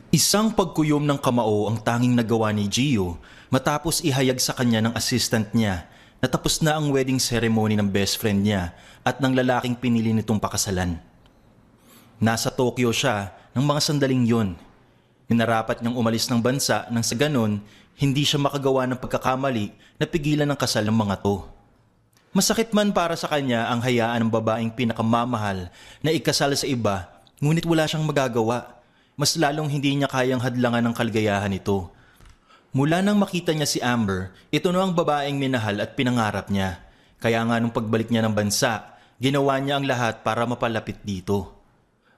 Isang pagkuyom ng kamao ang tanging nagawa ni Gio matapos ihayag sa kanya ng assistant niya na tapos na ang wedding ceremony ng best friend niya at ng lalaking pinili nitong pakasalan. Nasa Tokyo siya ng mga sandaling yon. Minarapat niyang umalis ng bansa nang sa ganon hindi siya makagawa ng pagkakamali na pigilan ng kasal ng mga to. Masakit man para sa kanya ang hayaan ng babaeng pinakamamahal na ikasal sa iba, ngunit wala siyang magagawa. Mas lalong hindi niya kayang hadlangan ng kaligayahan nito. Mula nang makita niya si Amber, ito na ang babaeng minahal at pinangarap niya. Kaya nga nung pagbalik niya ng bansa, ginawa niya ang lahat para mapalapit dito.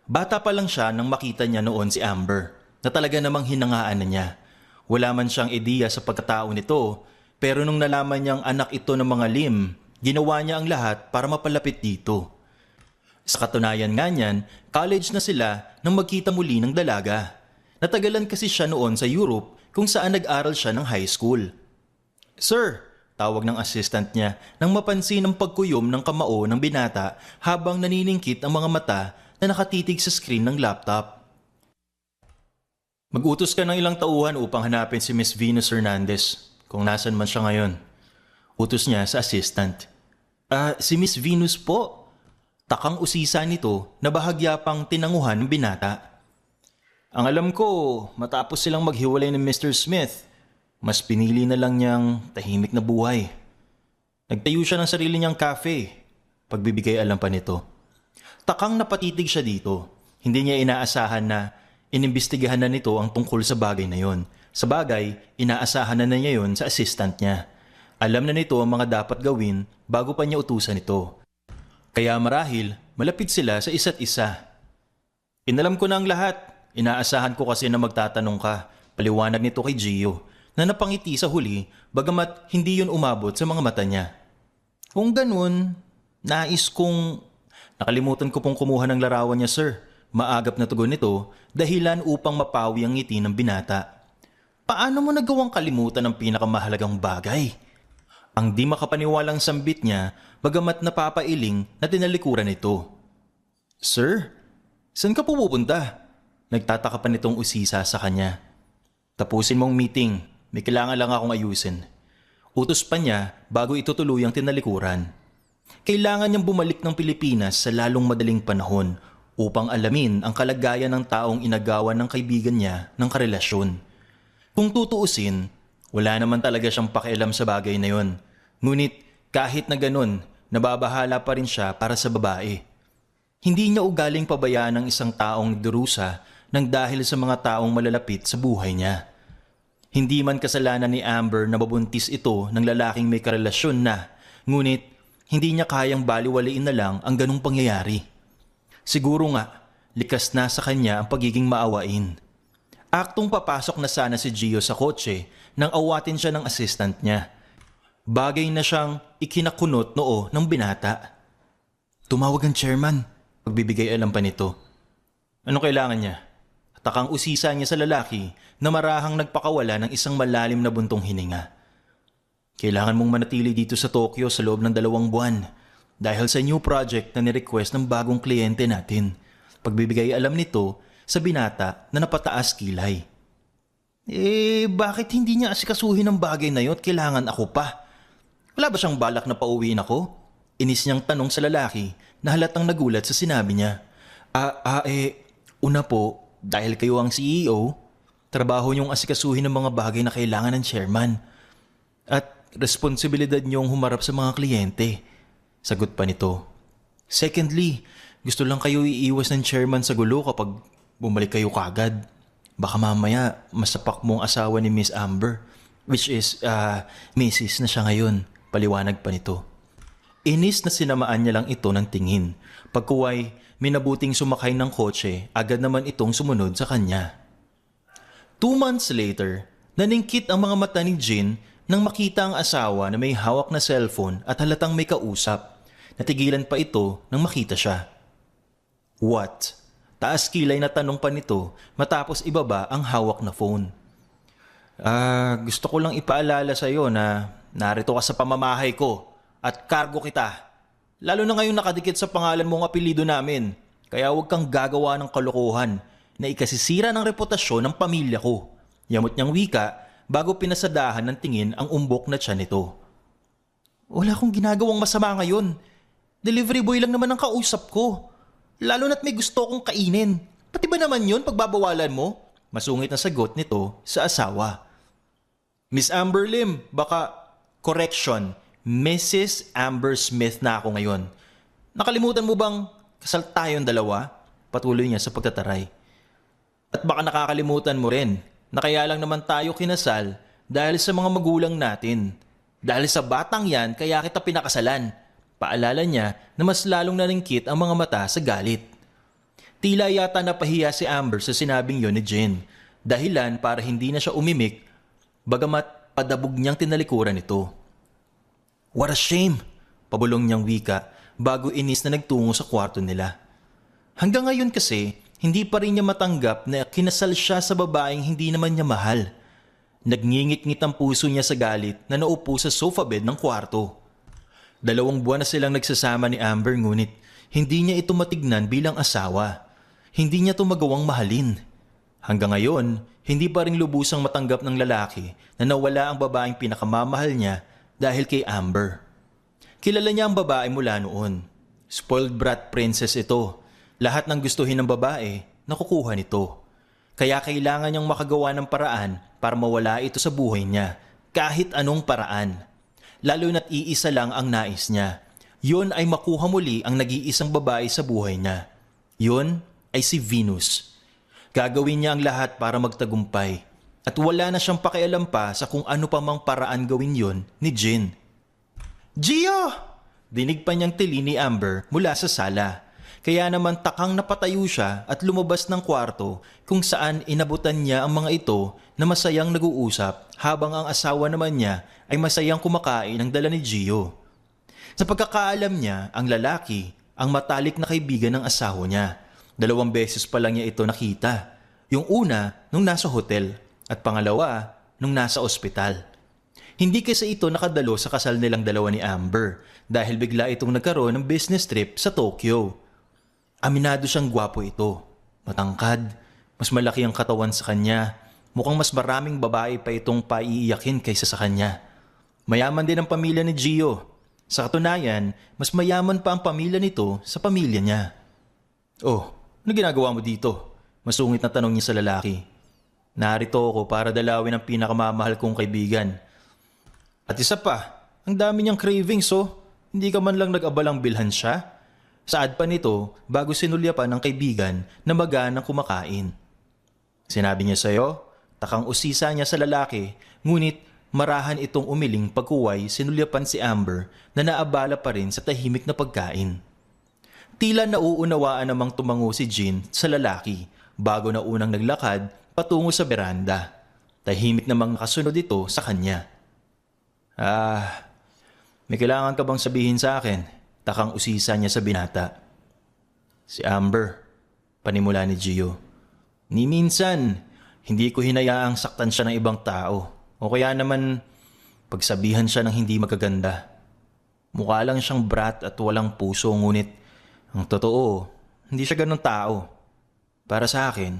Bata pa lang siya nang makita niya noon si Amber, na talaga namang hinangaan na niya. Wala man siyang ideya sa pagkatao nito, pero nung nalaman niyang anak ito ng mga Lim, ginawa niya ang lahat para mapalapit dito. Sa katunayan nga niyan, college na sila nang magkita muli ng dalaga. Natagalan kasi siya noon sa Europe kung saan nag-aral siya ng high school. "Sir," tawag ng assistant niya nang mapansin ang pagkuyom ng kamao ng binata habang naniningkit ang mga mata na nakatitig sa screen ng laptop. "Mag-utos ka ng ilang tauhan upang hanapin si Miss Venus Hernandez kung nasan man siya ngayon." Utos niya sa assistant. Si Miss Venus po." Takang usisa nito na bahagya pang tinanguhan ng binata. "Ang alam ko, matapos silang maghiwalay ng Mr. Smith, mas pinili na lang niyang tahimik na buhay. Nagtayo siya ng sarili niyang cafe." Pagbibigay alam pa nito. Takang napatitig siya dito. Hindi niya inaasahan na inimbestigahan na nito ang tungkol sa bagay na yon. Sa bagay, inaasahan na niya yon sa assistant niya. Alam na nito ang mga dapat gawin bago pa niya utusan ito. Kaya marahil, malapit sila sa isa't isa. "Inalam ko na ang lahat. Inaasahan ko kasi na magtatanong ka." Paliwanag nito kay Gio na napangiti sa huli bagamat hindi yun umabot sa mga mata niya. "Kung ganun, nais kong..." "Nakalimutan ko pong kumuha ng larawan niya, sir." Maagap na tugon nito, dahilan upang mapawi ang ngiti ng binata. "Paano mo nagawang kalimutan ang pinakamahalagang bagay?" Ang di makapaniwalang sambit niya bagamat napapailing na tinalikuran nito. "Sir, saan ka pupunta?" Nagtataka pa nitong usisa sa kanya. "Tapusin mong meeting, may kailangan lang akong ayusin." Utos pa niya bago ito tuluyang tinalikuran. Kailangan niyang bumalik ng Pilipinas sa lalong madaling panahon upang alamin ang kalagayan ng taong inagawan ng kaibigan niya ng karelasyon. Kung tutuusin, wala naman talaga siyang pakialam sa bagay na yon. Ngunit kahit na ganun, nababahala pa rin siya para sa babae. Hindi niya ugaling pabayaan ng isang taong nagdurusa nang dahil sa mga taong malalapit sa buhay niya. Hindi man kasalanan ni Amber na mabuntis ito ng lalaking may karelasyon na, ngunit hindi niya kayang baliwalain na lang ang ganung pangyayari. Siguro nga, likas na sa kanya ang pagiging maawain. Aktong papasok na sana si Gio sa kotse nang awatin siya ng assistant niya. Bagay na siyang ikinakunot noo ng binata. "Tumawag ang chairman." Pagbibigay alam pa nito. "Anong kailangan niya?" Takang usisa niya sa lalaki na marahang nagpakawala ng isang malalim na buntong hininga. "Kailangan mong manatili dito sa Tokyo sa loob ng 2 buwan dahil sa new project na ni-request ng bagong kliyente natin." Pagbibigay alam nito sa binata na napataas kilay. Bakit hindi niya asikasuhin ang bagay na yun at kailangan ako pa? Wala ba siyang balak na pauwiin ako?" Inis niyang tanong sa lalaki na halatang nagulat sa sinabi niya. Una po, dahil kayo ang CEO, trabaho niyong asikasuhin ang mga bagay na kailangan ng chairman. At responsibilidad niyong humarap sa mga kliyente." Sagot pa nito. "Secondly, gusto lang kayo iiwas ng chairman sa gulo kapag bumalik kayo kagad. Baka mamaya masapak mo ang asawa ni Miss Amber, which is Mrs. na siya ngayon." Paliwanag pa nito. Inis na sinamaan niya lang ito ng tingin. Pagkuway, minabuting sumakay ng kotse, agad naman itong sumunod sa kanya. 2 months later, naningkit ang mga mata ni Jin nang makita ang asawa na may hawak na cellphone at halatang may kausap. Natigilan pa ito nang makita siya. "What?" Taas kilay na tanong pa nito matapos ibaba ang hawak na phone. Gusto ko lang ipaalala sa iyo na narito ka sa pamamahay ko at kargo kita. Lalo na ngayong nakadikit sa pangalan mong apelido namin. Kaya huwag kang gagawa ng kalokohan. na ikasisira ng reputasyon ng pamilya ko. Yamot niyang wika bago pinasadahan ng tingin ang umbok na tiyan nito. Wala akong ginagawang masama ngayon. Delivery boy lang naman ang kausap ko. Lalo na't may gusto akong kainin. Pati ba naman yun pagbabawalan mo? Masungit na sagot nito sa asawa. Miss Amber Lim, correction, Mrs. Amber Smith na ako ngayon. Nakalimutan mo bang kasal tayong dalawa? Patuloy niya sa pagtataray. At baka nakakalimutan mo rin na kaya lang naman tayo kinasal dahil sa mga magulang natin. Dahil sa batang yan kaya kita pinakasalan. Paalala niya na mas lalong naningkit ang mga mata sa galit. Tila yata napahiya si Amber sa sinabing yon ni Jen. Dahilan para hindi na siya umimik, bagamat padabog niyang tinalikuran ito. What a shame! Pabulong niyang wika bago inis na nagtungo sa kwarto nila. Hanggang ngayon kasi, hindi pa rin niya matanggap na kinasal siya sa babaeng hindi naman niya mahal. Nagngingit-ngit ang puso niya sa galit na naupo sa sofa bed ng kwarto. 2 buwan na silang nagsasama ni Amber ngunit hindi niya ito matignan bilang asawa. Hindi niya ito magawang mahalin. Hanggang ngayon, hindi pa rin lubusang matanggap ng lalaki na nawala ang babaeng pinakamamahal niya dahil kay Amber. Kilala niya ang babae mula noon. Spoiled brat princess ito. Lahat ng gustuhin ng babae, nakukuha nito. Kaya kailangan niyang makagawa ng paraan para mawala ito sa buhay niya, kahit anong paraan. Lalo na't iisa lang ang nais niya. Yun ay makuha muli ang nag-iisang babae sa buhay niya. Yun ay si Venus. Gagawin niya ang lahat para magtagumpay. At wala na siyang pakialam pa sa kung ano pa mang paraan gawin yon ni Jin. Gio! Dinig pa niyang tili ni Amber mula sa sala. Kaya naman takang napatayo siya at lumabas ng kwarto kung saan inabutan niya ang mga ito na masayang nag-uusap habang ang asawa naman niya ay masayang kumakain ng dala ni Gio. Sa pagkakaalam niya, ang lalaki ang matalik na kaibigan ng asawa niya. 2 beses pa lang niya ito nakita. Yung una nung nasa hotel at pangalawa nung nasa ospital. Hindi kasi ito nakadalo sa kasal nilang dalawa ni Amber dahil bigla itong nagkaroon ng business trip sa Tokyo. Aminado siyang gwapo ito. Matangkad, mas malaki ang katawan sa kanya. Mukhang mas maraming babae pa itong paiiyakin kaysa sa kanya. Mayaman din ang pamilya ni Gio. Sa katunayan, mas mayaman pa ang pamilya nito sa pamilya niya. Oh, ano ginagawa mo dito? Masungit na tanong niya sa lalaki. Narito ako para dalawin ang pinakamamahal kong kaibigan. At isa pa, ang dami niyang cravings Hindi ka man lang nag-abalang bilhan siya? Saad pa nito bago sinulyapan ng kaibigan na maganang kumakain. Sinabi niya sa'yo, takang usisa niya sa lalaki, ngunit marahan itong umiling pagkuway sinulyapan si Amber na naabala pa rin sa tahimik na pagkain. Tila nauunawaan namang tumango si Jin sa lalaki bago na unang naglakad patungo sa beranda. Tahimik namang nakasunod ito sa kanya. May kailangan ka bang sabihin sa akin? Takang usisa niya sa binata. Si Amber, panimula ni Gio. Ni minsan, hindi ko hinayaang saktan siya ng ibang tao. O kaya naman, pagsabihan siya ng hindi magaganda. Mukha lang siyang brat at walang puso ngunit ang totoo, hindi siya ganun tao. Para sa akin,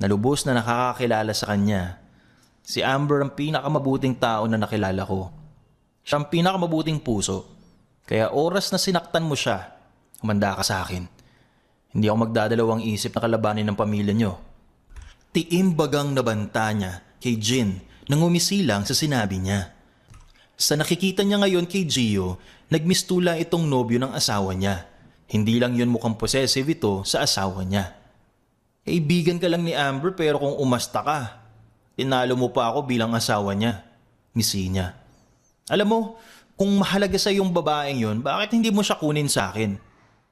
nalubos na nakakakilala sa kanya. Si Amber ang pinakamabuting tao na nakilala ko. Siya ang pinakamabuting puso. Kaya oras na sinaktan mo siya, humanda ka sa akin. Hindi ako magdadalawang isip na kalabanin ng pamilya niyo. Tiimbagang nabanta niya kay Jin nang umisilang sa sinabi niya. Sa nakikita niya ngayon kay Gio, nagmistula itong nobyo ng asawa niya. Hindi lang yun mukhang possessive ito sa asawa niya. Kaibigan ka lang ni Amber pero kung umasta ka, tinalo mo pa ako bilang asawa niya. Ngisi niya. Alam mo, kung mahalaga sa yung babaeng yun, bakit hindi mo siya kunin sa akin?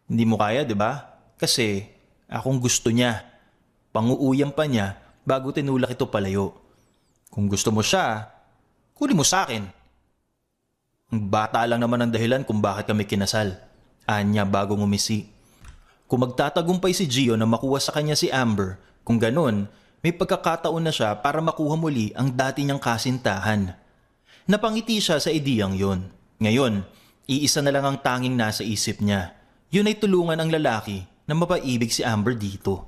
Hindi mo kaya, di ba? Kasi akong gusto niya. Panguuyam pa niya bago tinulak ito palayo. Kung gusto mo siya, kunin mo sa akin. Ang bata lang naman ang dahilan kung bakit kami kinasal. Anya bago ngumisi. Kung magtatagumpay si Gio na makuha sa kanya si Amber, kung ganun, may pagkakataon na siya para makuha muli ang dati niyang kasintahan. Napangiti siya sa ideyang yon. Ngayon, iisa na lang ang tanging nasa isip niya. Yun ay tulungan ang lalaki na mapaibig si Amber dito.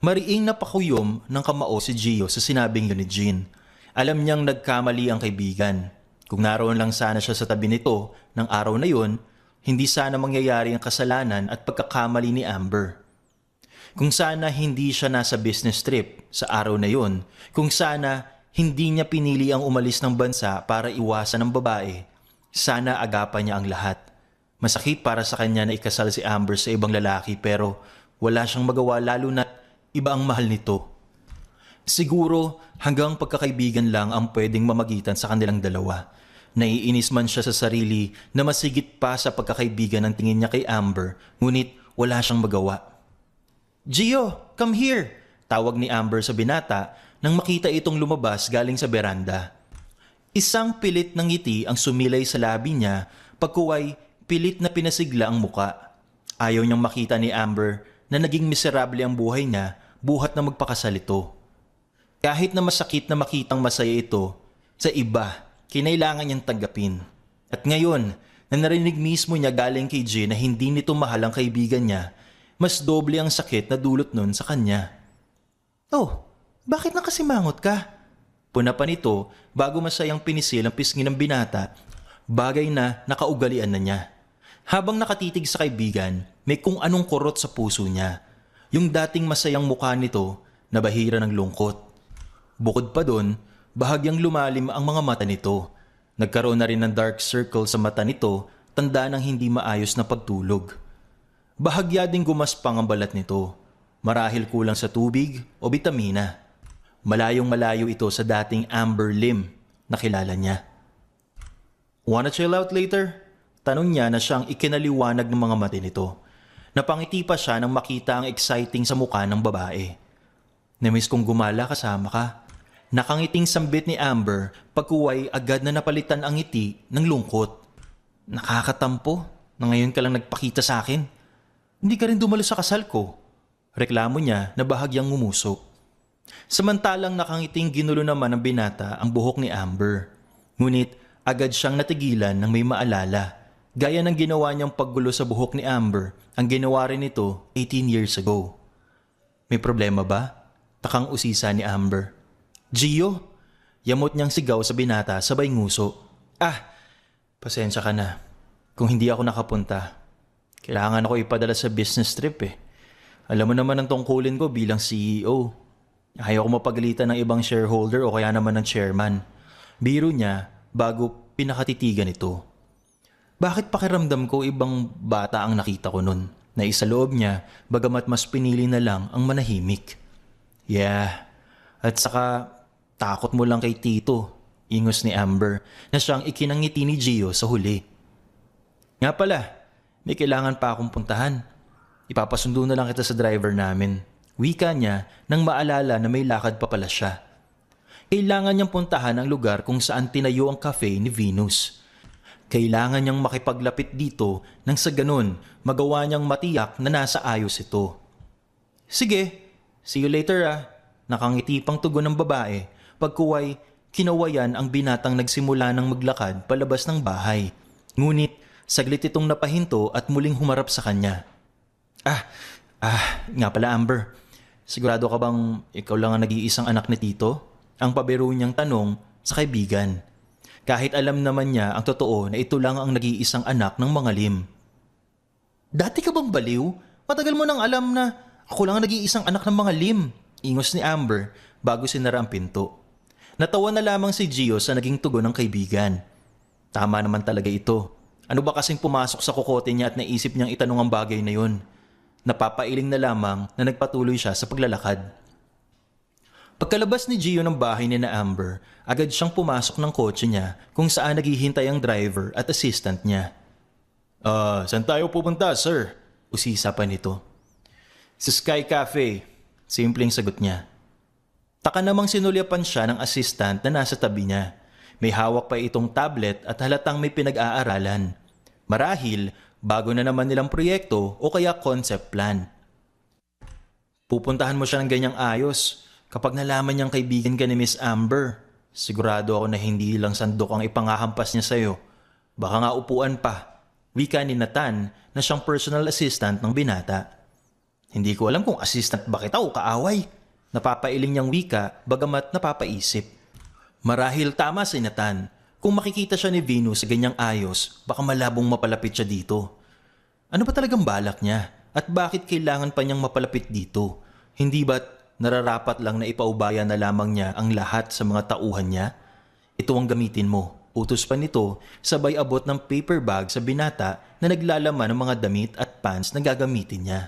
Mariing napakuyom ng kamao si Gio sa sinabing yun ni Jean. Alam niyang nagkamali ang kaibigan. Kung naroon lang sana siya sa tabi nito ng araw na yun, hindi sana mangyayari ang kasalanan at pagkakamali ni Amber. Kung sana hindi siya nasa business trip sa araw na yun, kung sana hindi niya pinili ang umalis ng bansa para iwasan ang babae, sana agapan niya ang lahat. Masakit para sa kanya na ikasal si Amber sa ibang lalaki pero wala siyang magawa lalo na iba ang mahal nito. Siguro hanggang pagkakaibigan lang ang pwedeng mamagitan sa kanilang dalawa. Naiinis man siya sa sarili na masigit pa sa pagkakaibigan ng tingin niya kay Amber, ngunit wala siyang magawa. "Gio, come here!" Tawag ni Amber sa binata nang makita itong lumabas galing sa beranda. Isang pilit ng ngiti ang sumilay sa labi niya pagkuway pilit na pinasigla ang muka. Ayaw niyang makita ni Amber na naging miserable ang buhay niya buhat na magpakasal ito. Kahit na masakit na makitang masaya ito, sa iba, kinailangan niyang tanggapin. At ngayon, na narinig mismo niya galing kay Jay na hindi nito mahal ang kaibigan niya, mas doble ang sakit na dulot nun sa kanya. "Oh, bakit nakasimangot ka?" Puna pa nito bago masayang pinisil ang pisngi ng binata, bagay na nakaugalian na niya. Habang nakatitig sa kaibigan, may kung anong kurot sa puso niya. Yung dating masayang mukha nito, nabahira ng lungkot. Bukod pa dun, bahagyang lumalim ang mga mata nito. Nagkaroon na rin ng dark circle sa mata nito, tanda ng hindi maayos na pagtulog. Bahagya ding gumaspang ang balat nito. Marahil kulang sa tubig o bitamina. Malayong malayo ito sa dating Amber Lim na kilala niya. "Wanna chill out later?" Tanong niya na siyang ikinaliwanag ng mga mata nito. Napangiti pa siya nang makita ang exciting sa mukha ng babae. "Namiss kong gumala kasama ka." Nakangiting sambit ni Amber pagkuway agad na napalitan ang ngiti ng lungkot. "Nakakatampo na ngayon ka lang nagpakita sa akin. Hindi ka rin dumalo sa kasal ko." Reklamo niya na bahagyang ngumusok. Samantalang nakangiting ginulo naman ng binata ang buhok ni Amber. Ngunit agad siyang natigilan nang may maalala. Gaya ng ginawa niyang paggulo sa buhok ni Amber, ang ginawa rin ito 18 years ago. "May problema ba?" Takang usisa ni Amber. "Gio!" Yamot niyang sigaw sa binata sabay nguso. Pasensya ka na. Kung hindi ako nakapunta, kailangan ako ipadala sa business trip eh. Alam mo naman ang tungkulin ko bilang CEO. Ayaw ko mapagalitan ng ibang shareholder o kaya naman ng chairman. Biro niya bago pinakatitigan ito. Bakit pakiramdam ko ibang bata ang nakita ko nun? Na isa loob niya bagamat mas pinili na lang ang manahimik. "Yeah, at saka takot mo lang kay Tito," ingos ni Amber na siyang ikinangiti ni Gio sa huli. "Nga pala, may kailangan pa akong puntahan. Ipapasundo na lang kita sa driver namin." Wika niya nang maalala na may lakad pa pala siya. Kailangan niyang puntahan ang lugar kung saan tinayo ang cafe ni Venus. Kailangan niyang makipaglapit dito nang sa ganun magawa niyang matiyak na nasa ayos ito. "Sige, see you later ah." Nakangiti pang tugon ng babae pagkuway kinawayan ang binatang nagsimula ng maglakad palabas ng bahay. Ngunit saglit itong napahinto at muling humarap sa kanya. Nga pala Amber, sigurado ka bang ikaw lang ang nag-iisang anak ni Tito?" Ang pabiro niyang tanong sa kaibigan. Kahit alam naman niya ang totoo na ito lang ang nag-iisang anak ng mga Lim. "Dati ka bang baliw? Matagal mo nang alam na ako lang ang nag-iisang anak ng mga Lim." Ingos ni Amber bago sinara ang pinto. Natawa na lamang si Gio sa naging tugon ng kaibigan. Tama naman talaga ito. Ano ba kasing pumasok sa kokote niya at naisip niyang itanong ang bagay na yun? Napapailing na lamang na nagpatuloy siya sa paglalakad. Pagkalabas ni Gio ng bahay ni na Amber, agad siyang pumasok ng kotse niya kung saan naghihintay ang driver at assistant niya. Saan tayo pupunta, sir?" Usisa pa nito. "Sa Sky Cafe," simpleng sagot niya. Taka namang sinulyapan siya ng assistant na nasa tabi niya. May hawak pa itong tablet at halatang may pinag-aaralan. Marahil, bago na naman nilang proyekto o kaya concept plan. "Pupuntahan mo siya ng ganyang ayos. Kapag nalaman niyang kaibigan ka ni Miss Amber, sigurado ako na hindi lang sandok ang ipangahampas niya sa'yo. Baka nga upuan pa." Wika ni Nathan na siyang personal assistant ng binata. Hindi ko alam kung assistant ba kita o kaaway. Napapailing niyang wika bagamat napapaisip. Marahil tama si Nathan. Kung makikita siya ni Venus sa ganyang ayos, baka malabong mapalapit siya dito. Ano ba talagang balak niya? At bakit kailangan pa niyang mapalapit dito? Hindi ba't nararapat lang na ipaubaya na lamang niya ang lahat sa mga tauhan niya? Ito ang gamitin mo. Utos pa nito, sabay abot ng paper bag sa binata na naglalaman ng mga damit at pants na gagamitin niya.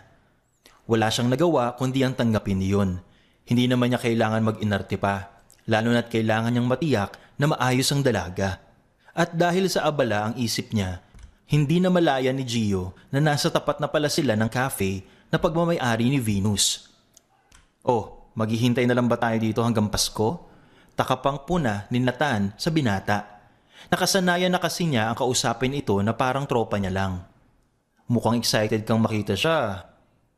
Wala siyang nagawa kundi ang tanggapin niyon. Hindi naman niya kailangan mag-inarte pa, lalo na't kailangan niyang matiyak na maayos ang dalaga. At dahil sa abala ang isip niya, hindi na malaya ni Gio na nasa tapat na pala sila ng cafe na pagmamay-ari ni Venus. Oh, maghihintay na lang ba tayo dito hanggang Pasko? Takapang puna ni Nathan sa binata. Nakasanayan na kasi niya ang kausapin ito na parang tropa niya lang. Mukhang excited kang makita siya.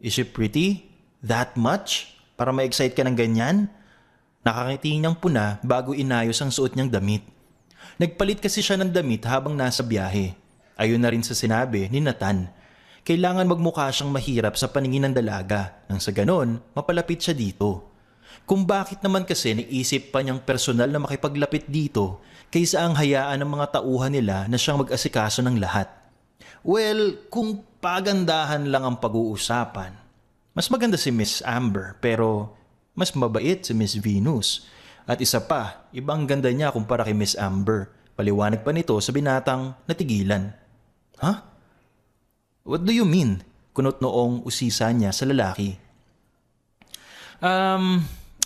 Is she pretty? That much? Para ma-excite ka ng ganyan? Nakangiti niyang puna bago inayos ang suot niyang damit. Nagpalit kasi siya ng damit habang nasa biyahe. Ayon na rin sa sinabi ni Nathan. Kailangan magmukha siyang mahirap sa paningin ng dalaga nang sa ganon mapalapit siya dito. Kung bakit naman kasi naisip pa niyang personal na makipaglapit dito kaysa ang hayaan ng mga tauhan nila na siyang mag-asikaso ng lahat. Well, kung pagandahan lang ang pag-uusapan, mas maganda si Miss Amber pero mas mabait si Miss Venus. At isa pa, ibang ganda niya kumpara kay Miss Amber. Paliwanag pa nito sa binatang natigilan. Huh? What do you mean? Kunot noong usisa niya sa lalaki.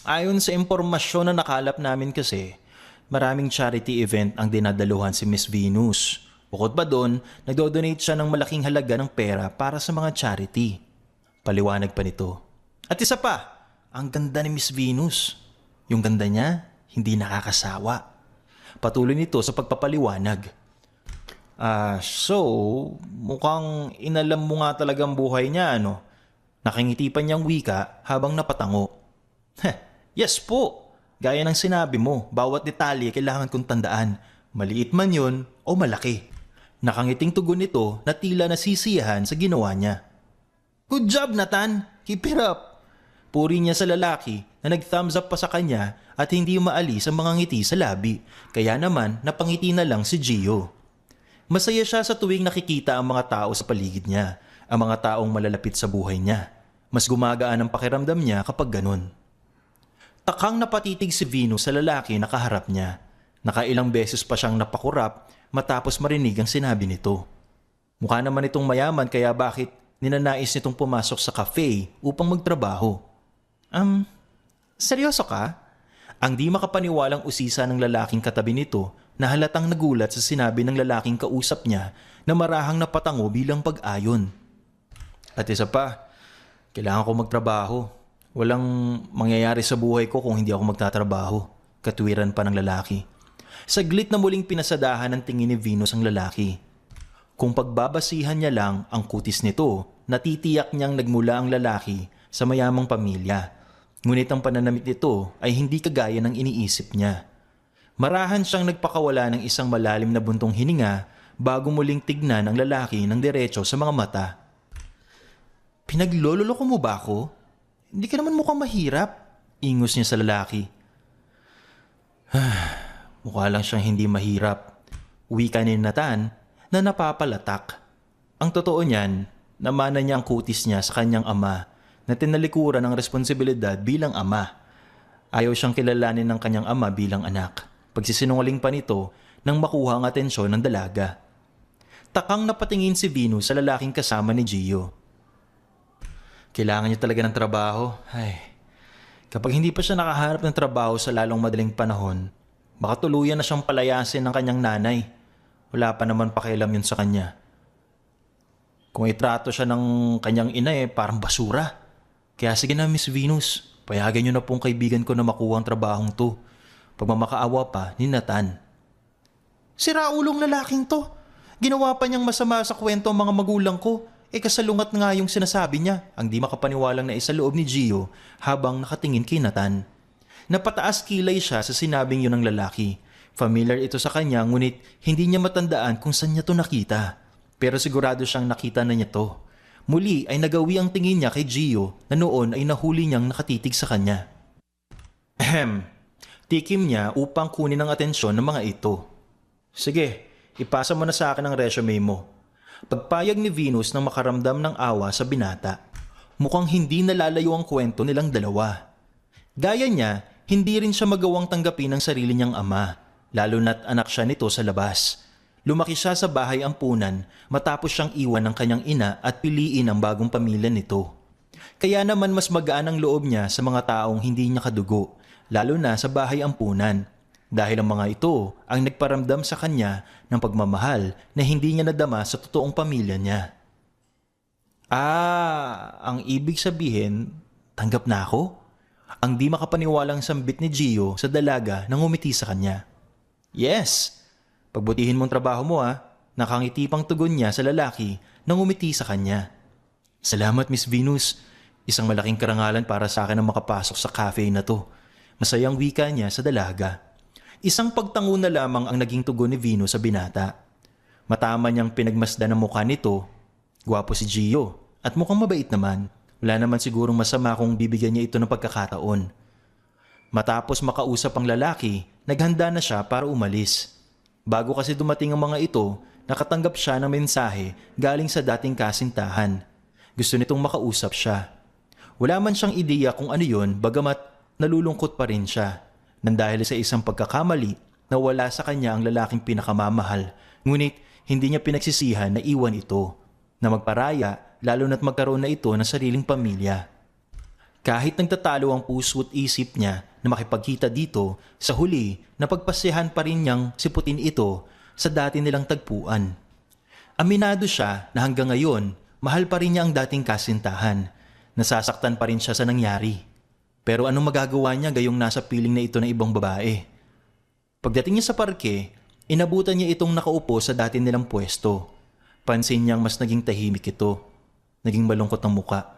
Ayon sa impormasyon na nakalap namin kasi, maraming charity event ang dinadaluhan si Miss Venus. Bukod pa doon, nagdo-donate siya ng malaking halaga ng pera para sa mga charity. Paliwanag pa nito. At isa pa, ang ganda ni Miss Venus. Yung ganda niya, hindi nakakasawa. Patuloy nito sa pagpapaliwanag. So, mukhang inalam mo nga talagang buhay niya, ano? Nakangiti pa niyang wika habang napatango. Yes po. Gaya ng sinabi mo, bawat detalye kailangan kong tandaan. Maliit man yun o malaki. Nakangiting tugon nito na tila nasisiyahan sa ginawa niya. Good job, Nathan! Keep it up! Puri niya sa lalaki na nag-thumbs up pa sa kanya at hindi maalis ang mga ngiti sa labi. Kaya naman napangiti na lang si Gio. Masaya siya sa tuwing nakikita ang mga tao sa paligid niya, ang mga taong malalapit sa buhay niya. Mas gumagaan ang pakiramdam niya kapag ganun. Takang napatitig si Venus sa lalaki na kaharap niya. Nakailang beses pa siyang napakurap matapos marinig ang sinabi nito. Mukha naman itong mayaman kaya bakit ninanais nitong pumasok sa cafe upang magtrabaho? Seryoso ka? Ang di makapaniwalang usisa ng lalaking katabi nito na halatang nagulat sa sinabi ng lalaking kausap niya na marahang napatango bilang pag-ayon. At isa pa, kailangan ko magtrabaho. Walang mangyayari sa buhay ko kung hindi ako magtatrabaho. Katwiran pa ng lalaki. Saglit na muling pinasadahan ng tingin ni Venus ang lalaki. Kung pagbabasihan niya lang ang kutis nito, natitiyak niyang nagmula ang lalaki sa mayamang pamilya. Ngunit ang pananamit nito ay hindi kagaya ng iniisip niya. Marahan siyang nagpakawala ng isang malalim na buntong hininga bago muling tignan ang lalaki ng diretso sa mga mata. Pinaglololoko mo ba ako? Hindi ka naman mukhang mahirap. Ingos niya sa lalaki. Mukha lang siyang hindi mahirap. Wika ni Nathan na napapalatak. Ang totoo niyan, namana niya ang kutis niya sa kanyang ama na tinalikuran ang responsibilidad bilang ama. Ayaw siyang kilalanin ng kanyang ama bilang anak. Pagsisinungaling pa nito nang makuha ang atensyon ng dalaga. Takang napatingin si Venus sa lalaking kasama ni Gio. Kailangan niya talaga ng trabaho. Kapag hindi pa siya nakaharap ng trabaho sa lalong madaling panahon, baka tuluyan na siyang palayasin ng kanyang nanay. Wala pa naman pakialam yun sa kanya. Kung itrato siya ng kanyang ina parang basura. Kaya sige na Miss Venus, payagan niyo na pong kaibigan ko na makuha ang trabahong to. Pagmamakaawa pa ni Nathan. Sira ulong lalaking to. Ginawa pa niyang masama sa kwento ang mga magulang ko. Kasalungat nga yung sinasabi niya, ang di makapaniwalang na isa loob ni Gio habang nakatingin kay Nathan. Napataas kilay siya sa sinabing yun ng lalaki. Familiar ito sa kanya ngunit hindi niya matandaan kung saan niya to nakita. Pero sigurado siyang nakita na niya to. Muli ay nagawi ang tingin niya kay Gio na noon ay nahuli niyang nakatitig sa kanya. Ahem, tikim niya upang kunin ang atensyon ng mga ito. Sige, ipasa mo na sa akin ang resume mo. Pagpayag ni Venus na makaramdam ng awa sa binata. Mukhang hindi nalalayo ang kwento nilang dalawa. Gaya niya, hindi rin siya magawang tanggapin ang sarili niyang ama, lalo na't anak siya nito sa labas. Lumaki siya sa bahay ampunan matapos siyang iwan ng kanyang ina at piliin ang bagong pamilya nito. Kaya naman mas magaan ang loob niya sa mga taong hindi niya kadugo, lalo na sa bahay ampunan. Dahil ang mga ito ang nagparamdam sa kanya ng pagmamahal na hindi niya nadama sa totoong pamilya niya. Ang ibig sabihin, tanggap na ako? Ang di makapaniwalang sambit ni Gio sa dalaga nang ngumiti sa kanya. Yes! Pagbutihin mong trabaho mo nakangiti pang tugon niya sa lalaki nang ngumiti sa kanya. Salamat Miss Venus. Isang malaking karangalan para sa akin ang makapasok sa cafe na to. Masayang wika niya sa dalaga. Isang pagtango na lamang ang naging tugon ni Venus sa binata. Matama niyang pinagmasdan ang mukha nito. Gwapo si Gio at mukhang mabait naman. Wala naman sigurong masama kung bibigyan niya ito ng pagkakataon. Matapos makausap ang lalaki, naghanda na siya para umalis. Bago kasi dumating ang mga ito, nakatanggap siya ng mensahe galing sa dating kasintahan. Gusto nitong makausap siya. Wala man siyang ideya kung ano yun, bagamat nalulungkot pa rin siya. Nang dahil sa isang pagkakamali, nawala sa kanya ang lalaking pinakamamahal. Ngunit hindi niya pinagsisihan na iwan ito, na magparaya lalo na't magkaroon na ito ng sariling pamilya. Kahit nagtatalo ang puso at isip niya na makipagkita dito, sa huli napagpasyahan pa rin niyang siputin ito sa dati nilang tagpuan. Aminado siya na hanggang ngayon, mahal pa rin niya ang dating kasintahan. Nasasaktan pa rin siya sa nangyari. Pero anong magagawa niya gayong nasa piling na ito ng ibang babae? Pagdating niya sa parke, inabutan niya itong nakaupo sa dati nilang pwesto. Pansin niyang mas naging tahimik ito. Naging malungkot ang muka.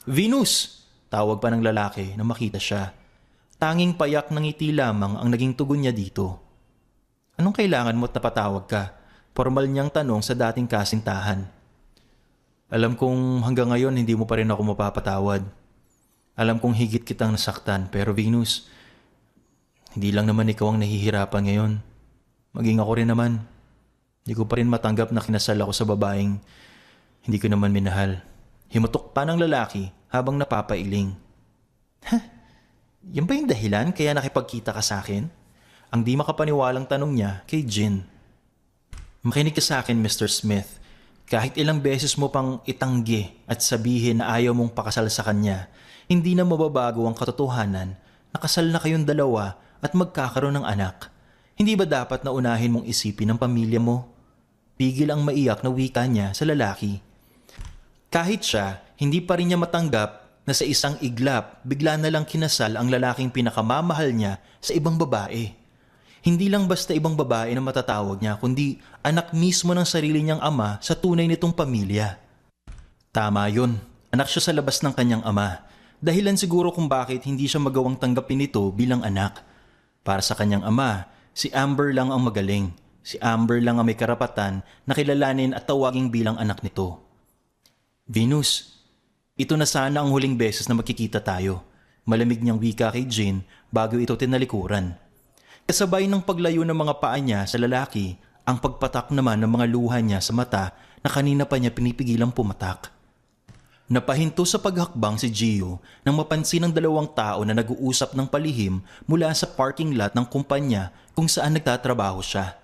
Venus! Tawag pa ng lalaki na makita siya. Tanging payak ng ngiti lamang ang naging tugon niya dito. Anong kailangan mo't napatawag ka? Formal niyang tanong sa dating kasintahan. Alam kong hanggang ngayon hindi mo pa rin ako mapapatawad. Alam kong higit kitang nasaktan, pero Venus, hindi lang naman ikaw ang nahihirapan ngayon. Maging ako rin naman. Hindi ko pa rin matanggap na kinasal ako sa babaeng hindi ko naman minahal. Himutok pa ng lalaki habang napapailing. Yan ba yung dahilan kaya nakipagkita ka sa akin? Ang di makapaniwalang tanong niya kay Jin. Makinig ka sa akin, Mr. Smith. Kahit ilang beses mo pang itanggi at sabihin na ayaw mong pakasal sa kanya, hindi na mababago ang katotohanan na kasal na kayong dalawa at magkakaroon ng anak. Hindi ba dapat na unahin mong isipin ang pamilya mo? Pigil ang maiyak na wika niya sa lalaki. Kahit siya, hindi pa rin niya matanggap na sa isang iglap, bigla na lang kinasal ang lalaking pinakamamahal niya sa ibang babae. Hindi lang basta ibang babae na matatawag niya, kundi anak mismo ng sarili niyang ama sa tunay nitong pamilya. Tama yun, anak siya sa labas ng kanyang ama. Dahilan siguro kung bakit hindi siya magawang tanggapin ito bilang anak. Para sa kanyang ama, si Amber lang ang magaling. Si Amber lang ang may karapatan na kilalanin at tawaging bilang anak nito. Venus, ito na sana ang huling beses na magkikita tayo. Malamig niyang wika kay Jin bago ito tinalikuran. Kasabay ng paglayo ng mga paa niya sa lalaki, ang pagpatak naman ng mga luha niya sa mata na kanina pa niya pinipigilang pumatak. Napahinto sa paghakbang si Gio nang mapansin ng dalawang tao na nag-uusap ng palihim mula sa parking lot ng kumpanya kung saan nagtatrabaho siya.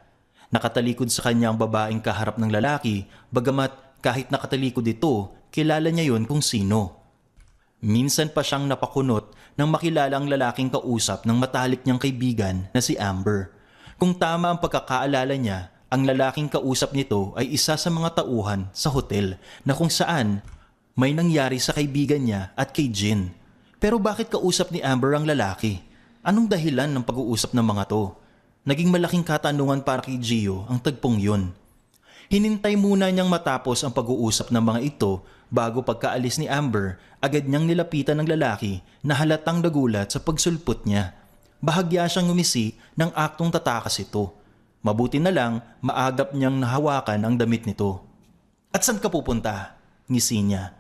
Nakatalikod sa kanya ang babaeng kaharap ng lalaki, bagamat kahit nakatalikod ito, kilala niya yon kung sino. Minsan pa siyang napakunot nang makilala ang lalaking kausap ng matalik niyang kaibigan na si Amber. Kung tama ang pagkakaalala niya, ang lalaking kausap nito ay isa sa mga tauhan sa hotel na kung saan may nangyari sa kaibigan niya at kay Jin. Pero bakit kausap ni Amber ang lalaki? Anong dahilan ng pag-uusap ng mga to? Naging malaking katanungan para kay Gio ang tagpong yun. Hinintay muna niyang matapos ang pag-uusap ng mga ito bago pagkaalis ni Amber, agad niyang nilapitan ng lalaki na halatang nagulat sa pagsulpot niya. Bahagya siyang ngumisi ng aktong tatakas ito. Mabuti na lang maagap niyang nahawakan ang damit nito. At saan ka pupunta? ngisi niya.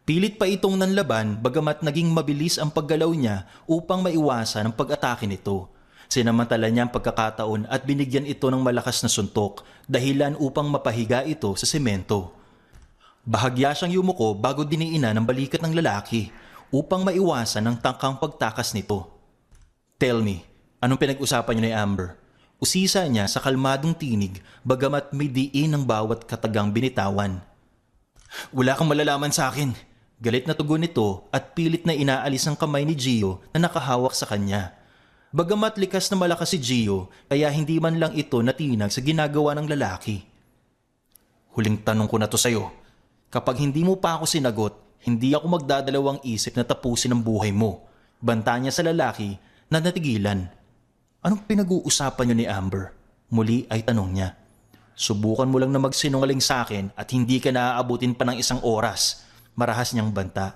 Pilit pa itong nanlaban bagamat naging mabilis ang paggalaw niya upang maiwasan ang pag-atake nito. Sinamantala niya ang pagkakataon at binigyan ito ng malakas na suntok dahilan upang mapahiga ito sa semento. Bahagya siyang yumuko bago diniinan ng balikat ng lalaki upang maiwasan ang tangkang pagtakas nito. "Tell me, anong pinag-usapan niyo ni Amber?" Usisa niya sa kalmadong tinig bagamat may diin ang bawat katagang binitawan. "Wala kang malalaman sa akin." Galit na tugon nito at pilit na inaalis ang kamay ni Gio na nakahawak sa kanya. Bagamat likas na malakas si Gio, kaya hindi man lang ito natinag sa ginagawa ng lalaki. "Huling tanong ko na to sa'yo. Kapag hindi mo pa ako sinagot, hindi ako magdadalawang isip na tapusin ang buhay mo." Banta niya sa lalaki na natigilan. "Anong pinag-uusapan niyo ni Amber?" Muli ay tanong niya. "Subukan mo lang na magsinungaling sa akin at hindi ka naaabutin pa ng 1 oras. Marahas niyang banta.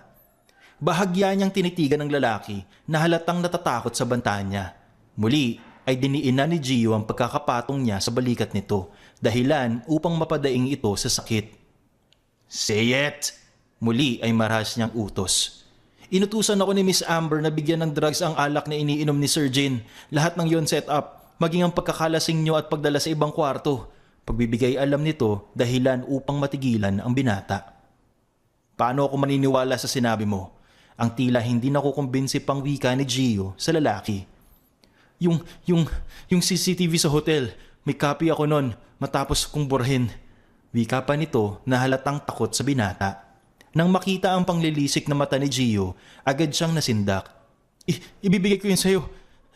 Bahagya niyang tinitigan ng lalaki na halatang natatakot sa banta niya. Muli ay diniinan ni Gio ang pagkakapatong niya sa balikat nito dahilan upang mapadaing ito sa sakit. "Say it!" Muli ay marahas niyang utos. "Inutusan ako ni Miss Amber na bigyan ng drugs ang alak na iniinom ni Sir Jin. Lahat ng yon set up, maging ang pagkakalasing niyo at pagdala sa ibang kwarto." Pagbibigay alam nito dahilan upang matigilan ang binata. "Paano ako maniniwala sa sinabi mo?" Ang tila hindi nakukumbinsi pang wika ni Gio sa lalaki. Yung CCTV sa hotel, may copy ako nun matapos kong burahin." Wika pa nito na halatang takot sa binata. Nang makita ang panglilisik na mata ni Gio, agad siyang nasindak. Ibibigay ko yun sa'yo.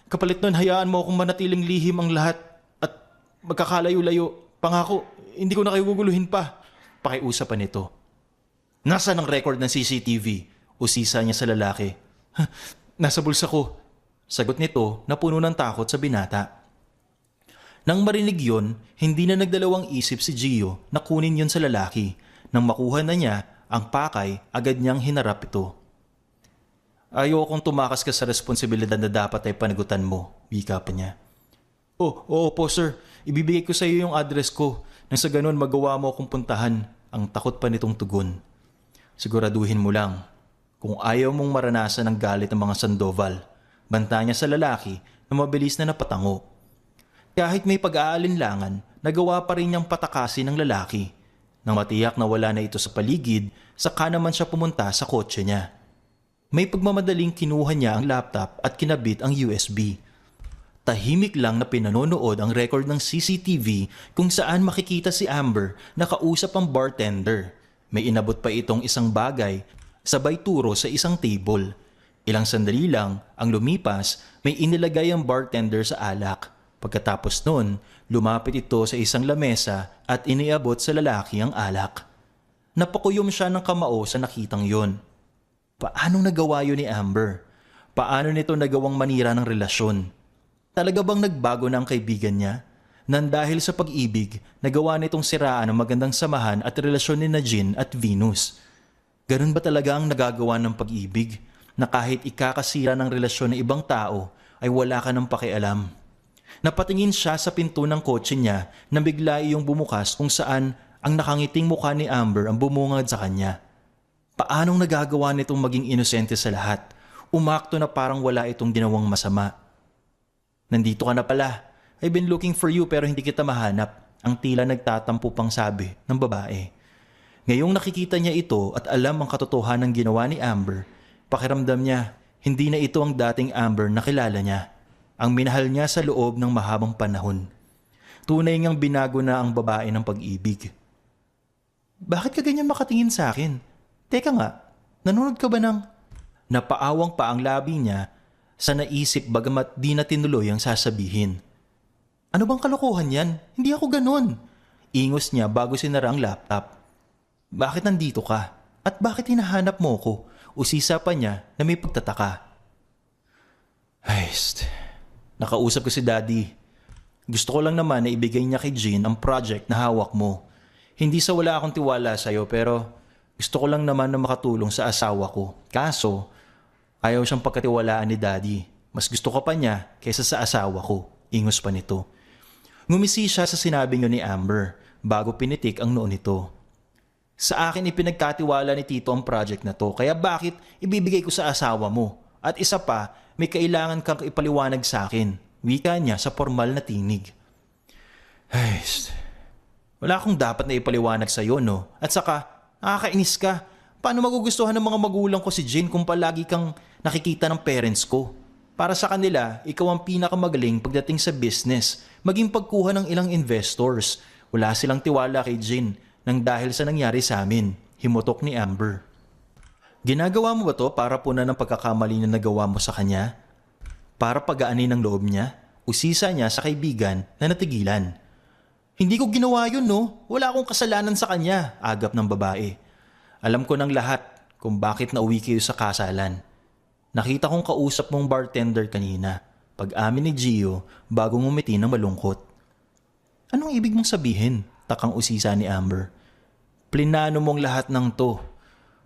Kapalit nun, hayaan mo akong manatiling lihim ang lahat at magkakalayo-layo. Pangako, hindi ko na kayo guguluhin pa." Pakiusap pa nito. "Nasaan ang record ng CCTV?" Usisa niya sa lalaki. "Nasa bulsa ko." Sagot nito na puno ng takot sa binata. Nang marinig yon, hindi na nagdalawang isip si Gio na kunin yon sa lalaki. Nang makuha na niya ang pakay, agad niyang hinarap ito. "Ayokong tumakas ka sa responsibilidad na dapat ay panagutan mo," wika pa niya. Oo po sir. Ibibigay ko sa iyo yung address ko. Nang sa ganun magawa mo akong puntahan." Ang takot pa nitong tugon. "Siguraduhin mo lang. Kung ayaw mong maranasan ang galit ng mga Sandoval." Banta niya sa lalaki na mabilis na napatango. Kahit may pag-aalinlangan, nagawa pa rin niyang patakasin ng lalaki. Nang matiyak na wala na ito sa paligid, saka naman siya pumunta sa kotse niya. May pagmamadaling kinuha niya ang laptop at kinabit ang USB. Tahimik lang na pinanonood ang record ng CCTV kung saan makikita si Amber na kausap ang bartender. May inabot pa itong isang bagay, sabay turo sa isang table. Ilang sandali lang ang lumipas, may inilagay ang bartender sa alak. Pagkatapos nun, lumapit ito sa isang lamesa at iniabot sa lalaki ang alak. Napakuyom siya ng kamao sa nakitang yon. Paano nagawa yun ni Amber? Paano nito nagawang manira ng relasyon? Talaga bang nagbago na ang kaibigan niya? Nang dahil sa pag-ibig, nagawa nitong siraan ang magandang samahan at relasyon ni Jin at Venus. Ganun ba talaga ang nagagawa ng pag-ibig? Na kahit ikakasira ng relasyon ng ibang tao, ay wala ka ng pakialam. Napatingin siya sa pinto ng kotse niya na bigla iyong bumukas kung saan ang nakangiting mukha ni Amber ang bumungad sa kanya. Paanong nagagawa nitong maging inosente sa lahat? Umakto na parang wala itong ginawang masama. "Nandito ka na pala. I've been looking for you pero hindi kita mahanap." Ang tila nagtatampo pang sabi ng babae. Ngayong nakikita niya ito at alam ang katotohanan ng ginawa ni Amber, pakiramdam niya hindi na ito ang dating Amber na kilala niya. Ang minahal niya sa loob ng mahabang panahon. Tunay ngang binago na ang babae ng pag-ibig. "Bakit ka ganyan makatingin sa akin? Teka nga, nanonood ka ba ng..." Napaawang pa ang labi niya sa naisip bagamat di na tinuloy ang sasabihin. "Ano bang kalokohan yan? Hindi ako ganun." Ingos niya bago sinara ang laptop. "Bakit nandito ka? At bakit hinahanap mo ko?" Usisa pa niya na may pagtataka. Nakausap ko si Daddy. Gusto ko lang naman na ibigay niya kay Jin ang project na hawak mo. Hindi sa wala akong tiwala sa'yo pero gusto ko lang naman na makatulong sa asawa ko. Kaso, ayaw siyang pagkatiwalaan ni Daddy. Mas gusto ka pa niya kaysa sa asawa ko. Ingos pa nito. Ngumisi siya sa sinabi niyo ni Amber bago pinitik ang noo nito. Sa akin ipinagkatiwala ni Tito ang project na to, kaya bakit ibibigay ko sa asawa mo? At isa pa, may kailangan kang ipaliwanag sa akin. Wika niya sa formal na tinig. Ay, wala akong dapat na ipaliwanag sa iyo, no? At saka, nakakainis ka. Paano magugustuhan ng mga magulang ko si Jin kung palagi kang nakikita ng parents ko? Para sa kanila, ikaw ang pinakamagaling pagdating sa business, maging pagkuha ng ilang investors. Wala silang tiwala kay Jin nang dahil sa nangyari sa amin, himutok ni Amber. Ginagawa mo ba to para punan ng pagkakamali na nagawa mo sa kanya? Para pagaanin ang loob niya? Usisa niya sa kaibigan na natigilan. Hindi ko ginawa yun, no? Wala akong kasalanan sa kanya, agap ng babae. Alam ko ng lahat kung bakit nauwi kayo sa kasalan. Nakita kong kausap mong bartender kanina, pag-amin ni Gio bago ngumiti ng malungkot. Anong ibig mong sabihin? Takang usisa ni Amber. Plinano mong lahat ng to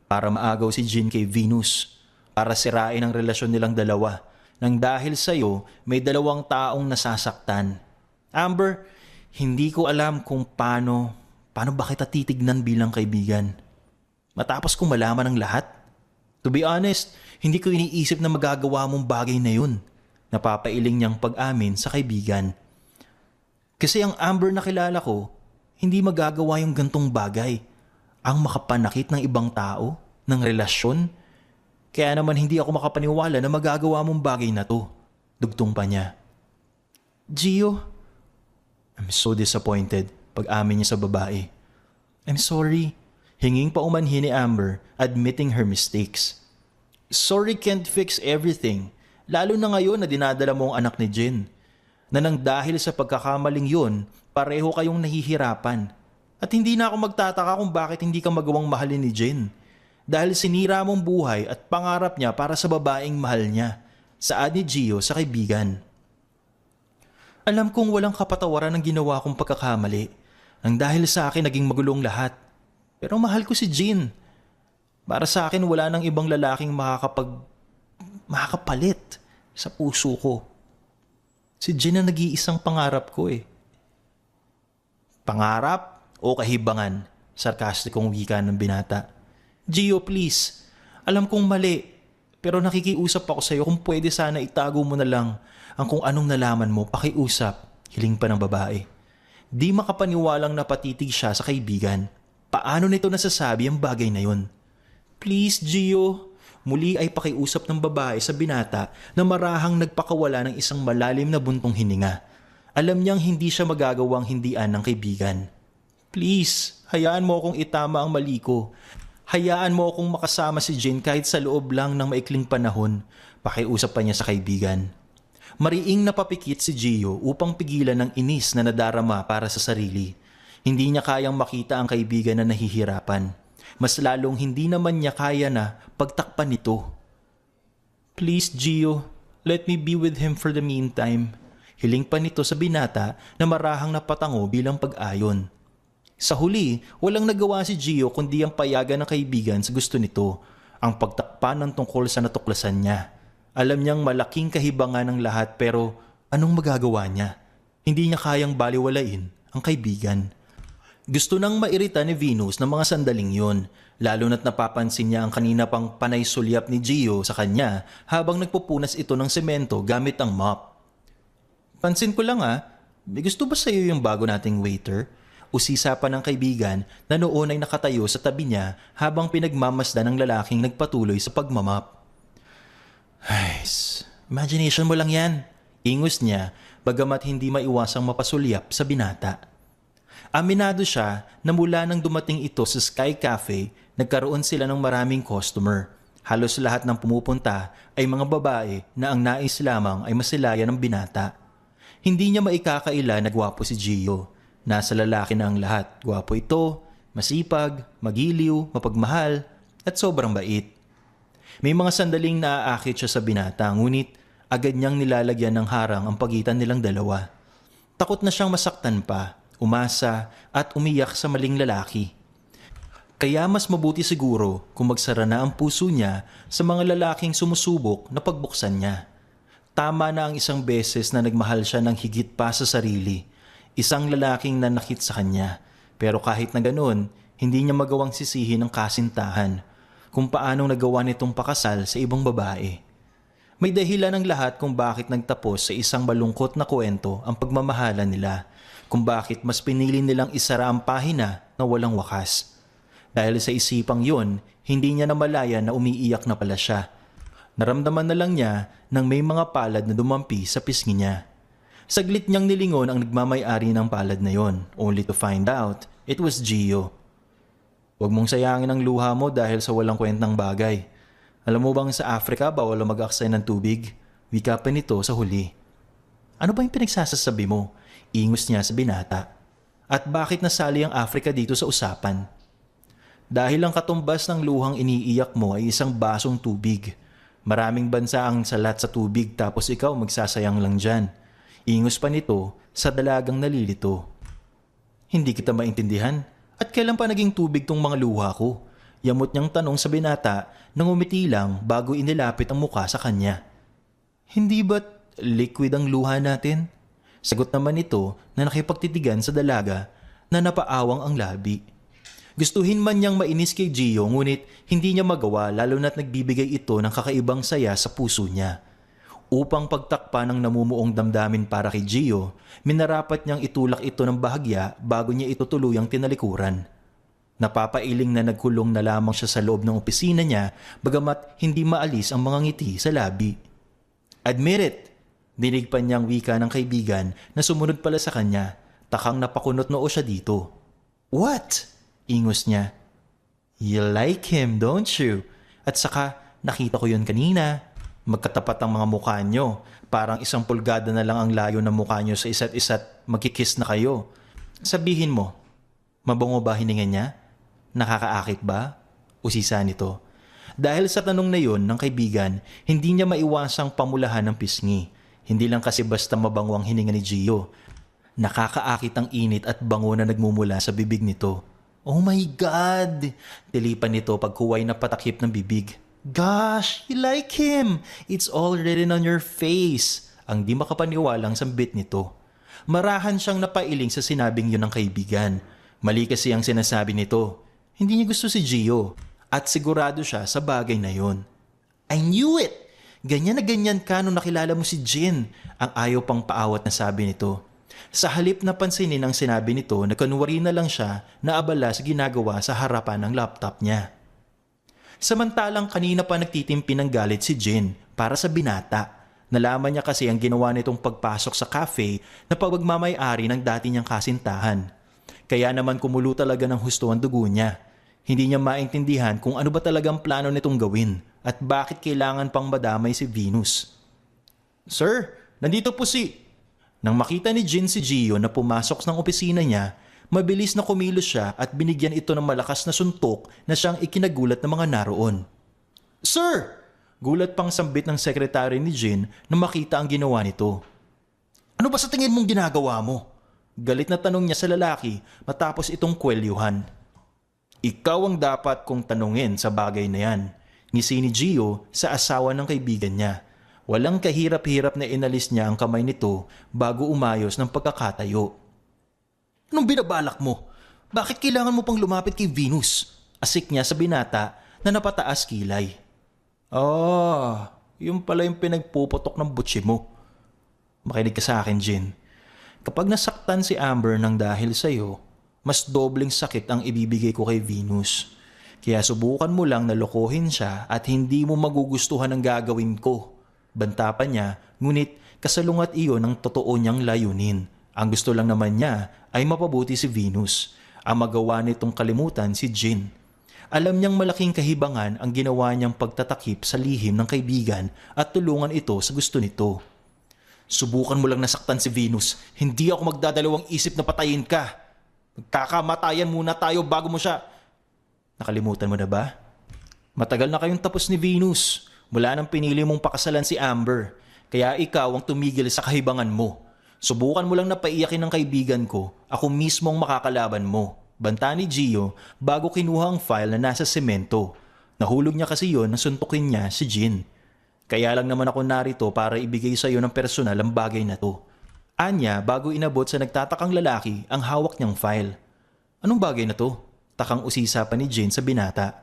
para maagaw si Jin kay Venus, para sirain ang relasyon nilang dalawa nang dahil sa'yo may dalawang taong nasasaktan. Amber, hindi ko alam kung paano ba kita titignan bilang kaibigan. Matapos kong malaman ang lahat, to be honest, hindi ko iniisip na magagawa mong bagay na yun. Napapailing niyang pag-amin sa kaibigan. Kasi ang Amber na kilala ko, hindi magagawa yung gantong bagay. Ang makapanakit ng ibang tao, ng relasyon. Kaya naman hindi ako makapaniwala na magagawa mong bagay na to. Dugtong pa niya. Gio, I'm so disappointed pag-amin niya sa babae. I'm sorry. Hinging pa umanhin ni Amber, admitting her mistakes. Sorry can't fix everything. Lalo na ngayon na dinadala mo ang anak ni Jin. Na nang dahil sa pagkakamaling yun, pareho kayong nahihirapan. At hindi na ako magtataka kung bakit hindi ka magawang mahalin ni Jin. Dahil sinira mong buhay at pangarap niya para sa babaeng mahal niya. Saad ni Gio sa kaibigan. Alam kong walang kapatawaran ang ginawa kong pagkakamali. Nang dahil sa akin naging magulong lahat. Pero mahal ko si Jin. Para sa akin wala nang ibang lalaking makakapalit sa puso ko. Si Jin ang nag-iisang pangarap ko eh. Pangarap o kahibangan? Sarkastikong wika ng binata. Gio, please. Alam kong mali. Pero nakikiusap ako sa iyo kung pwede sana itago mo na lang ang kung anong nalaman mo, pakiusap. Hiling pa ng babae. Di makapaniwalang napatitig siya sa kaibigan. Paano nito nasasabi ang bagay na yun? Please, Gio. Muli ay pakiusap ng babae sa binata na marahang nagpakawala ng isang malalim na buntong hininga. Alam niyang hindi siya magagawang hindian ng kaibigan. Please, hayaan mo akong itama ang mali ko. Hayaan mo akong makasama si Jin kahit sa loob lang ng maikling panahon. Pakiusap pa niya sa kaibigan. Mariing napapikit si Gio upang pigilan ng inis na nadarama para sa sarili. Hindi niya kayang makita ang kaibigan na nahihirapan. Mas lalong hindi naman niya kaya na pagtakpan nito. Please, Gio, let me be with him for the meantime. Hiling pa nito sa binata na marahang napatango bilang pag-ayon. Sa huli, walang nagawa si Gio kundi ang payagan ng kaibigan sa gusto nito, ang pagtakpan ng tungkol sa natuklasan niya. Alam niyang malaking kahibangan ng lahat pero anong magagawa niya? Hindi niya kayang baliwalain ang kaibigan. Gusto nang mairita ni Venus ng mga sandaling yun, lalo na't napapansin niya ang kanina pang panay sulyap ni Gio sa kanya habang nagpupunas ito ng semento gamit ang mop. Pansin ko lang may gusto ba sa iyo yung bago nating waiter? Usisa pa ng kaibigan na noon ay nakatayo sa tabi niya habang pinagmamasdan ng lalaking nagpatuloy sa pagmamap. Ay, imagination mo lang yan. Ingus niya bagamat hindi maiwasang mapasulyap sa binata. Aminado siya na mula nang dumating ito sa Sky Cafe, nagkaroon sila ng maraming customer. Halos lahat ng pumupunta ay mga babae na ang nais lamang ay masilayan ng binata. Hindi niya maikakaila na gwapo si Gio. Nasa lalaki na ang lahat. Gwapo ito, masipag, magiliw, mapagmahal, at sobrang bait. May mga sandaling naaakit siya sa binata, ngunit agad niyang nilalagyan ng harang ang pagitan nilang dalawa. Takot na siyang masaktan pa, umasa at umiyak sa maling lalaki. Kaya mas mabuti siguro kung magsara na ang puso niya sa mga lalaking sumusubok na pagbuksan niya. Tama na ang isang beses na nagmahal siya ng higit pa sa sarili. Isang lalaking nanakit sa kanya. Pero kahit na ganoon, hindi niya magawang sisihin ang kasintahan kung paanong nagawa nitong pakasal sa ibang babae. May dahilan ng lahat kung bakit nagtapos sa isang malungkot na kwento ang pagmamahalan nila, kung bakit mas pinili nilang isara ang pahina na walang wakas. Dahil sa isipang yon, hindi niya namalayan na umiiyak na pala siya. Naramdaman na lang niya nang may mga palad na dumampi sa pisngi niya. Saglit niyang nilingon ang nagmamay-ari ng palad na yon, only to find out it was Gio. Huwag mong sayangin ang luha mo dahil sa walang kwentang bagay. Alam mo bang sa Africa bawal mag-aksay ng tubig? Wika pa nito sa huli. Ano ba yung pinagsasasabi mo? Ingos niya sa binata. At bakit nasali ang Africa dito sa usapan? Dahil ang katumbas ng luhang iniiyak mo ay isang basong tubig. Maraming bansa ang salat sa tubig tapos ikaw magsasayang lang dyan. Ingos pa nito sa dalagang nalilito. Hindi kita maintindihan. At kailan pa naging tubig tong mga luha ko? Yamot niyang tanong sa binata nang umiti lang bago inilapit ang muka sa kanya. Hindi ba't liquid ang luha natin? Sagot naman ito na nakipagtitigan sa dalaga na napaawang ang labi. Gustuhin man niyang mainis kay Gio ngunit hindi niya magawa lalo na't nagbibigay ito ng kakaibang saya sa puso niya. Upang pagtakpa ng namumuong damdamin para kay Gio, minarapat niyang itulak ito ng bahagya bago niya ito tuluyang tinalikuran. Napapailing na nagkulong na lamang siya sa loob ng opisina niya bagamat hindi maalis ang mga ngiti sa labi. Admit it! Dinig pa niyang wika ng kaibigan na sumunod pala sa kanya. Takang napakunot noo siya dito. What? Ingos niya. You like him, don't you? At saka nakita ko yun kanina. Magkatapat ang mga mukha nyo. Parang 1 pulgada na lang ang layo ng mukha nyo sa isa't isa't magkikiss na kayo. Sabihin mo, mabango ba hininga niya? Nakakaakit ba? Usisa nito. Dahil sa tanong na yon ng kaibigan, hindi niya maiwasang pamulahan ng pisngi. Hindi lang kasi basta mabango ang hininga ni Gio. Nakakaakit ang init at bango na nagmumula sa bibig nito. Oh my God! Tilipan nito pagkuway na patakip ng bibig. Gosh, you like him! It's all written on your face. Ang di makapaniwalang sambit nito. Marahan siyang napailing sa sinabing yun ng kaibigan. Mali kasi ang sinasabi nito. Hindi niya gusto si Gio at sigurado siya sa bagay na yon. I knew it! Ganyan na ganyan ka nung nakilala mo si Jin, ang ayaw pang paawat na sabi nito. Sa halip na pansinin ang sinabi nito, nagkunwari na lang siya na abala sa ginagawa sa harapan ng laptop niya. Samantalang kanina pa nagtitimpi ng galit si Jin para sa binata. Nalaman niya kasi ang ginawa nitong pagpasok sa cafe na pagmamay-ari ng dati niyang kasintahan. Kaya naman kumulo talaga ng husto ang dugo niya. Hindi niya maintindihan kung ano ba talagang plano nitong gawin at bakit kailangan pang madamay si Venus. Sir, nandito po si... Nang makita ni Jin si Gio na pumasok ng opisina niya, mabilis na kumilos siya at binigyan ito ng malakas na suntok na siyang ikinagulat ng mga naroon. Sir! Gulat pang sambit ng sekretary ni Jin na makita ang ginawa nito. Ano ba sa tingin mong ginagawa mo? Galit na tanong niya sa lalaki matapos itong kwelyuhan. Ikaw ang dapat kong tanungin sa bagay na yan. Ngisi ni Gio sa asawa ng kaibigan niya. Walang kahirap-hirap na inalis niya ang kamay nito bago umayos ng pagkakatayo. Anong binabalak mo? Bakit kailangan mo pang lumapit kay Venus? Asik niya sa binata na napataas kilay. Yung pala yung pinagpuputok ng butsi mo. Makinig ka sa akin, Jin. Kapag nasaktan si Amber ng dahil sa'yo, mas dobling sakit ang ibibigay ko kay Venus. Kaya subukan mo lang na lokohin siya at hindi mo magugustuhan ang gagawin ko. Banta pa niya, ngunit kasalungat iyon ang totoo niyang layunin. Ang gusto lang naman niya ay mapabuti si Venus. Ang magawa nitong kalimutan si Jin. Alam niyang malaking kahibangan ang ginawa niyang pagtatakip sa lihim ng kaibigan at tulungan ito sa gusto nito. Subukan mo lang nasaktan si Venus. Hindi ako magdadalawang isip na patayin ka. Magkakamatayan muna tayo bago mo siya... Nakalimutan mo na ba? Matagal na kayong tapos ni Venus. Mula nang pinili mong pakasalan si Amber. Kaya ikaw ang tumigil sa kahibangan mo. Subukan mo lang na paiyakin ng kaibigan ko. Ako mismo ang makakalaban mo. Banta ni Gio bago kinuha ang file na nasa semento. Nahulog niya kasi yon na suntukin niya si Jin. Kaya lang naman ako narito para ibigay sa iyo ng personal ang bagay na to. Anya bago inabot sa nagtatakang lalaki ang hawak niyang file. Anong bagay na to? Takang usisa pa ni Jin sa binata.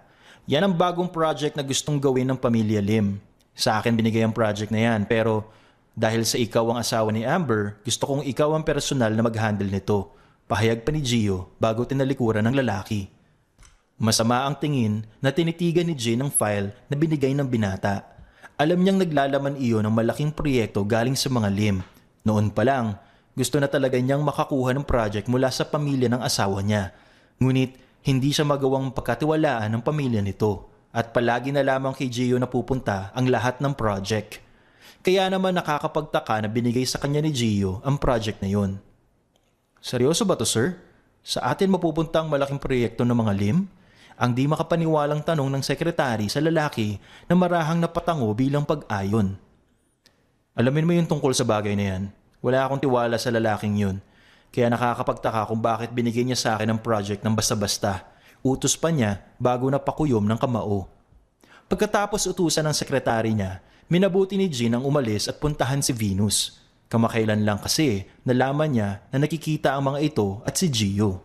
Yan ang bagong project na gustong gawin ng pamilya Lim. Sa akin binigay ang project na yan pero dahil sa ikaw ang asawa ni Amber, gusto kong ikaw ang personal na mag-handle nito. Pahayag pa ni Gio bago tinalikuran ng lalaki. Masama ang tingin na tinitigan ni Jin ang file na binigay ng binata. Alam niyang naglalaman iyon ng malaking proyekto galing sa mga Lim. Noon pa lang, gusto na talaga niyang makakuha ng project mula sa pamilya ng asawa niya. Ngunit hindi siya magawang pagkatiwalaan ng pamilya nito at palagi na lamang kay Gio na pupunta ang lahat ng project. Kaya naman nakakapagtaka na binigay sa kanya ni Gio ang project na yun. Seryoso ba to, sir? Sa atin mapupunta ang malaking proyekto ng mga Lim? Ang di makapaniwalang tanong ng sekretary sa lalaki na marahang napatango bilang pag-ayon. Alamin mo yung tungkol sa bagay na yan. Wala akong tiwala sa lalaking yun. Kaya nakakapagtaka kung bakit binigay niya sa akin ang project ng basta-basta. Utos pa niya bago napakuyom ng kamao. Pagkatapos utusan ng sekretary niya, minabuti ni Jin ang umalis at puntahan si Venus. Kamakailan lang kasi nalaman niya na nakikita ang mga ito at si Gio.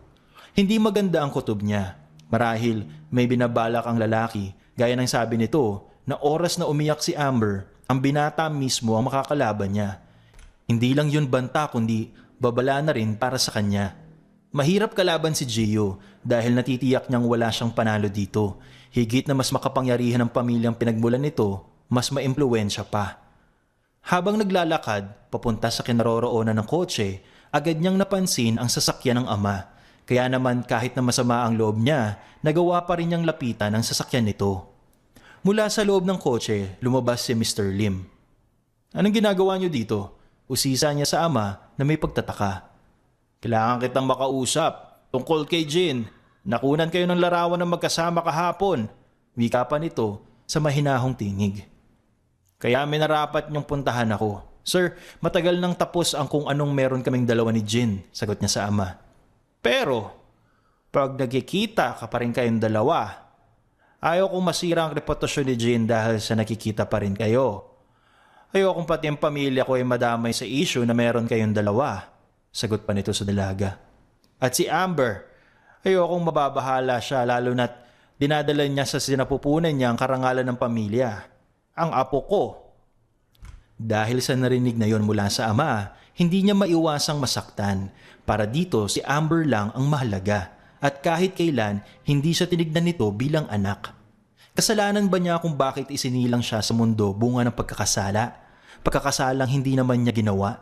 Hindi maganda ang kutob niya. Marahil may binabalak ang lalaki gaya ng sabi nito na oras na umiyak si Amber, ang binata mismo ang makakalaban niya. Hindi lang yun banta kundi babala na rin para sa kanya. Mahirap kalaban si Gio dahil natitiyak niyang wala siyang panalo dito. Higit na mas makapangyarihan ang pamilyang pinagmulan nito, mas maimpluwensya pa. Habang naglalakad, papunta sa kinaroroonan ng kotse, agad niyang napansin ang sasakyan ng ama. Kaya naman kahit na masama ang loob niya, nagawa pa rin niyang lapitan ang sasakyan nito. Mula sa loob ng kotse, lumabas si Mr. Lim. Anong ginagawa niyo dito? Usisa niya sa ama na may pagtataka. Kailangan kitang makausap. Tungkol kay Jin, nakunan kayo ng larawan ng magkasama kahapon. Wika pa nito sa mahinahong tinig. Kaya may narapat niyong puntahan ako. Sir, matagal nang tapos ang kung anong meron kaming dalawa ni Jin, sagot niya sa ama. Pero, pag nagkikita ka pa rin kayong dalawa, ayaw kong masira ang reputasyon ni Jin dahil sa nakikita pa rin kayo. Ayaw kong pati ang pamilya ko ay madamay sa issue na meron kayong dalawa, sagot pa nito sa dalaga. At si Amber, ayaw kong mababahala siya lalo na't dinadala niya sa sinapupunan niya ang karangalan ng pamilya, ang apo ko. Dahil sa narinig na yon mula sa ama, hindi niya maiwasang masaktan. Para dito si Amber lang ang mahalaga at kahit kailan hindi siya tinignan nito bilang anak. Kasalanan ba niya kung bakit isinilang siya sa mundo bunga ng pagkakasala? Pagkakasalang hindi naman niya ginawa?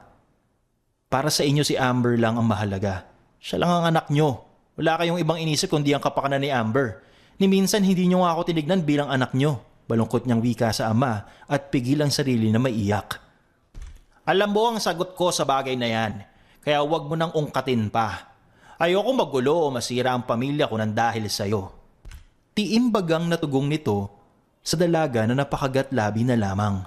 Para sa inyo si Amber lang ang mahalaga. Siya lang ang anak niyo. Wala kayong ibang inisip kundi ang kapakanan ni Amber. Ni minsan hindi niyo nga ako tinignan bilang anak niyo. Balungkot niyang wika sa ama at pigil ang sarili na maiyak. Alam mo ang sagot ko sa bagay na yan. Kaya huwag mo nang ungkatin pa. Ayoko magulo o masira ang pamilya ko nang dahil sa'yo. Tiimbagang natugong nito sa dalaga na napakagat labi na lamang.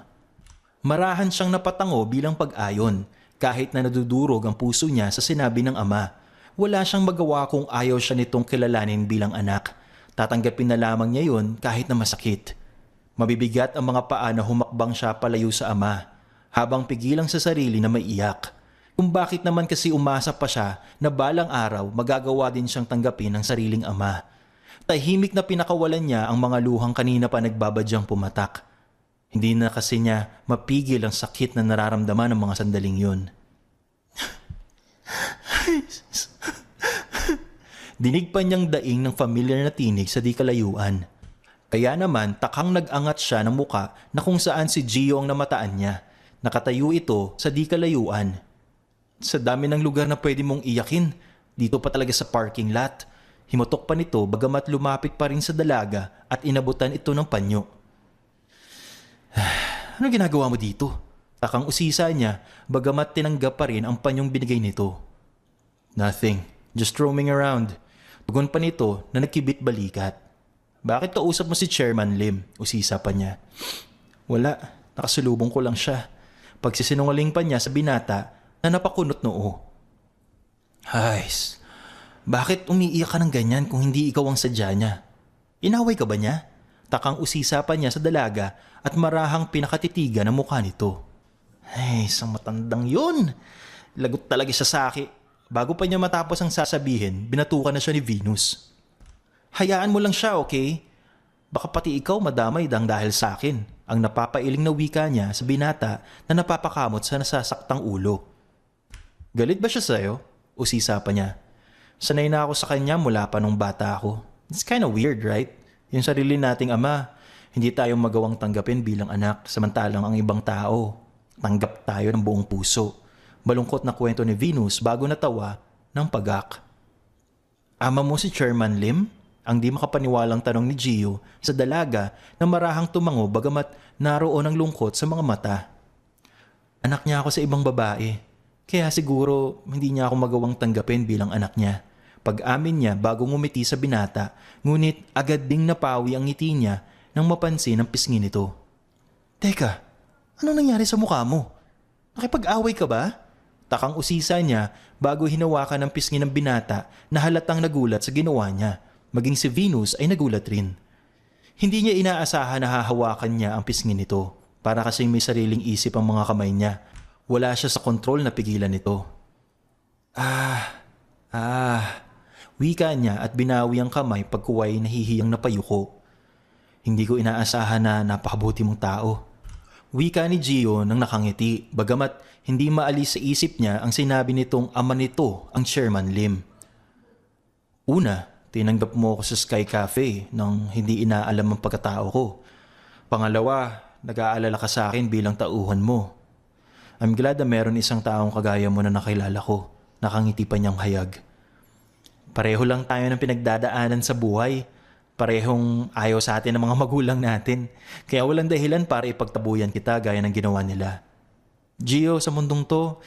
Marahan siyang napatango bilang pag-ayon kahit na nadudurog ang puso niya sa sinabi ng ama. Wala siyang magawa kung ayaw siya nitong kilalanin bilang anak. Tatanggapin na lamang niya yun kahit na masakit. Mabibigat ang mga paa na humakbang siya palayo sa ama habang pigilang sa sarili na maiyak. Kung bakit naman kasi umasa pa siya na balang araw magagawa din siyang tanggapin ng sariling ama. Tahimik na pinakawalan niya ang mga luhang kanina pa nagbabadyang pumatak. Hindi na kasi niya mapigil ang sakit na nararamdaman ng mga sandaling yun. Dinig pa niyang daing ng familiar na tinig sa di kalayuan. Kaya naman takang nag-angat siya ng muka na kung saan si Gio ang namataan niya. Nakatayo ito sa di kalayuan. Sa dami ng lugar na pwede mong iyakin, dito pa talaga sa parking lot. Himutok pa nito bagamat lumapit pa rin sa dalaga at inabutan ito ng panyo. Ano ginagawa mo dito? Takang usisa niya bagamat tinanggap pa rin ang panyong binigay nito. Nothing, just roaming around. Tugon pa nito na nagkibit balikat. Bakit kausap mo si Chairman Lim? Usisa pa niya. Wala, nakasulubong ko lang siya. Pagsisinungaling pa niya sa binata na napakunot noo. Hays, bakit umiiyak ka ng ganyan kung hindi ikaw ang sadya niya? Inaway ka ba niya? Takang usisa pa niya sa dalaga at marahang pinakatitigan ang mukha nito. Ay, isang matandang yun. Lagot talaga siya sa akin. Bago pa niya matapos ang sasabihin, binatukan na siya ni Venus. Hayaan mo lang siya, okay? Baka pati ikaw madamay dahil sa akin. Ang napapailing na wika niya sa binata na napapakamot sa nasasaktang ulo. Galit ba siya sa'yo? Usisa pa niya. Sanay na ako sa kanya mula pa nung bata ako. It's kinda weird, right? Yung sarili nating ama, hindi tayo magawang tanggapin bilang anak, samantalang ang ibang tao, tanggap tayo ng buong puso. Malungkot na kwento ni Venus bago natawa ng pagak. Ama mo si Chairman Lim? Ang di makapaniwalang tanong ni Gio sa dalaga na marahang tumango bagamat naroon ang lungkot sa mga mata. Anak niya ako sa ibang babae, kaya siguro hindi niya ako magawang tanggapin bilang anak niya. Pag-amin niya bago ngumiti sa binata, ngunit agad ding napawi ang ngiti niya nang mapansin ang pisngi nito. Teka, anong nangyari sa mukha mo? Nakipag-away ka ba? Takang usisa niya bago hinawakan ang pisngi ng binata na halatang nagulat sa ginawa niya. Maging si Venus ay nagulat rin. Hindi niya inaasahan na hahawakan niya ang pisngi nito para kasing may sariling isip ang mga kamay niya. Wala siya sa kontrol na pigilan nito. Wika niya at binawi ang kamay pagkuway nahihiyang napayuko. Hindi ko inaasahan na napakabuti mong tao. Wika ni Gio nang nakangiti bagamat hindi maalis sa isip niya ang sinabi nitong ama nito ang Chairman Lim. Una, tinanggap mo ako sa Sky Cafe nang hindi inaalam ang pagkatao ko. Pangalawa, nag-aalala ka sa akin bilang tauhan mo. I'm glad na meron isang taong kagaya mo na nakilala ko. Nakangiti pa niyang hayag. Pareho lang tayo ng pinagdadaanan sa buhay. Parehong ayaw sa atin ng mga magulang natin. Kaya walang dahilan para ipagtabuyan kita gaya ng ginawa nila. Gio, sa mundong to,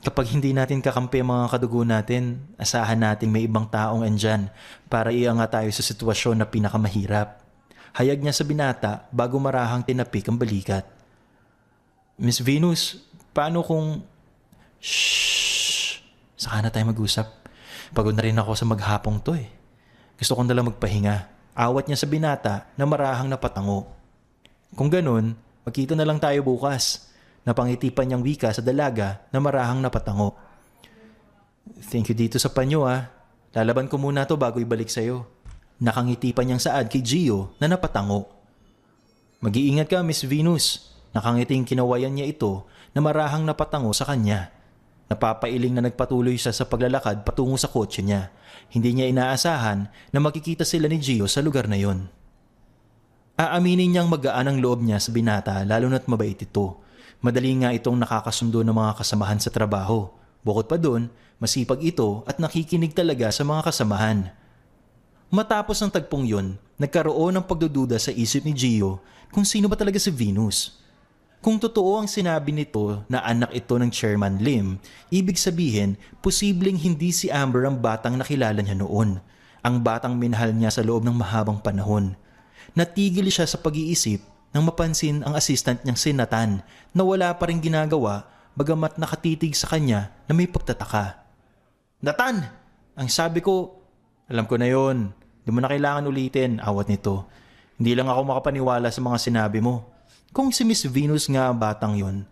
kapag hindi natin kakampi ang mga kadugo natin, asahan nating may ibang taong andyan para iangat tayo sa sitwasyon na pinakamahirap. Hayag niya sa binata bago marahang tinapik ang balikat. Miss Venus, paano kung... Shhh! Saka na tayo mag-usap. Pagod na rin ako sa maghapong to eh. Gusto kong nalang magpahinga. Awat niya sa binata na marahang napatango. Kung ganun, magkita na lang tayo bukas. Napangitipan niyang wika sa dalaga na marahang napatango. Thank you dito sa panyo ah. Lalaban ko muna to bago ibalik sa'yo. Nakangiti pa niyang saad kay Gio na napatango. Mag-iingat ka, Miss Venus. Nakangiting kinawayan niya ito na marahang napatango sa kanya. Napapailing na nagpatuloy siya sa paglalakad patungo sa kotse niya. Hindi niya inaasahan na makikita sila ni Gio sa lugar na yon. Aaminin niyang magaan ang loob niya sa binata lalo na't mabait ito. Madali nga itong nakakasundo ng mga kasamahan sa trabaho. Bukod pa dun, masipag ito at nakikinig talaga sa mga kasamahan. Matapos ang tagpong yun, nagkaroon ng pagdududa sa isip ni Gio kung sino ba talaga si Venus. Kung totoo ang sinabi nito na anak ito ng Chairman Lim, ibig sabihin, posibleng hindi si Amber ang batang nakilala niya noon. Ang batang minahal niya sa loob ng mahabang panahon. Natigil siya sa pag-iisip nang mapansin ang assistant niyang si Nathan na wala pa rin ginagawa bagamat nakatitig sa kanya na may pagtataka. Nathan! Ang sabi ko, alam ko na yon. Di mo na kailangan ulitin, awat nito. Hindi lang ako makapaniwala sa mga sinabi mo. Kung si Miss Venus nga ang batang yon,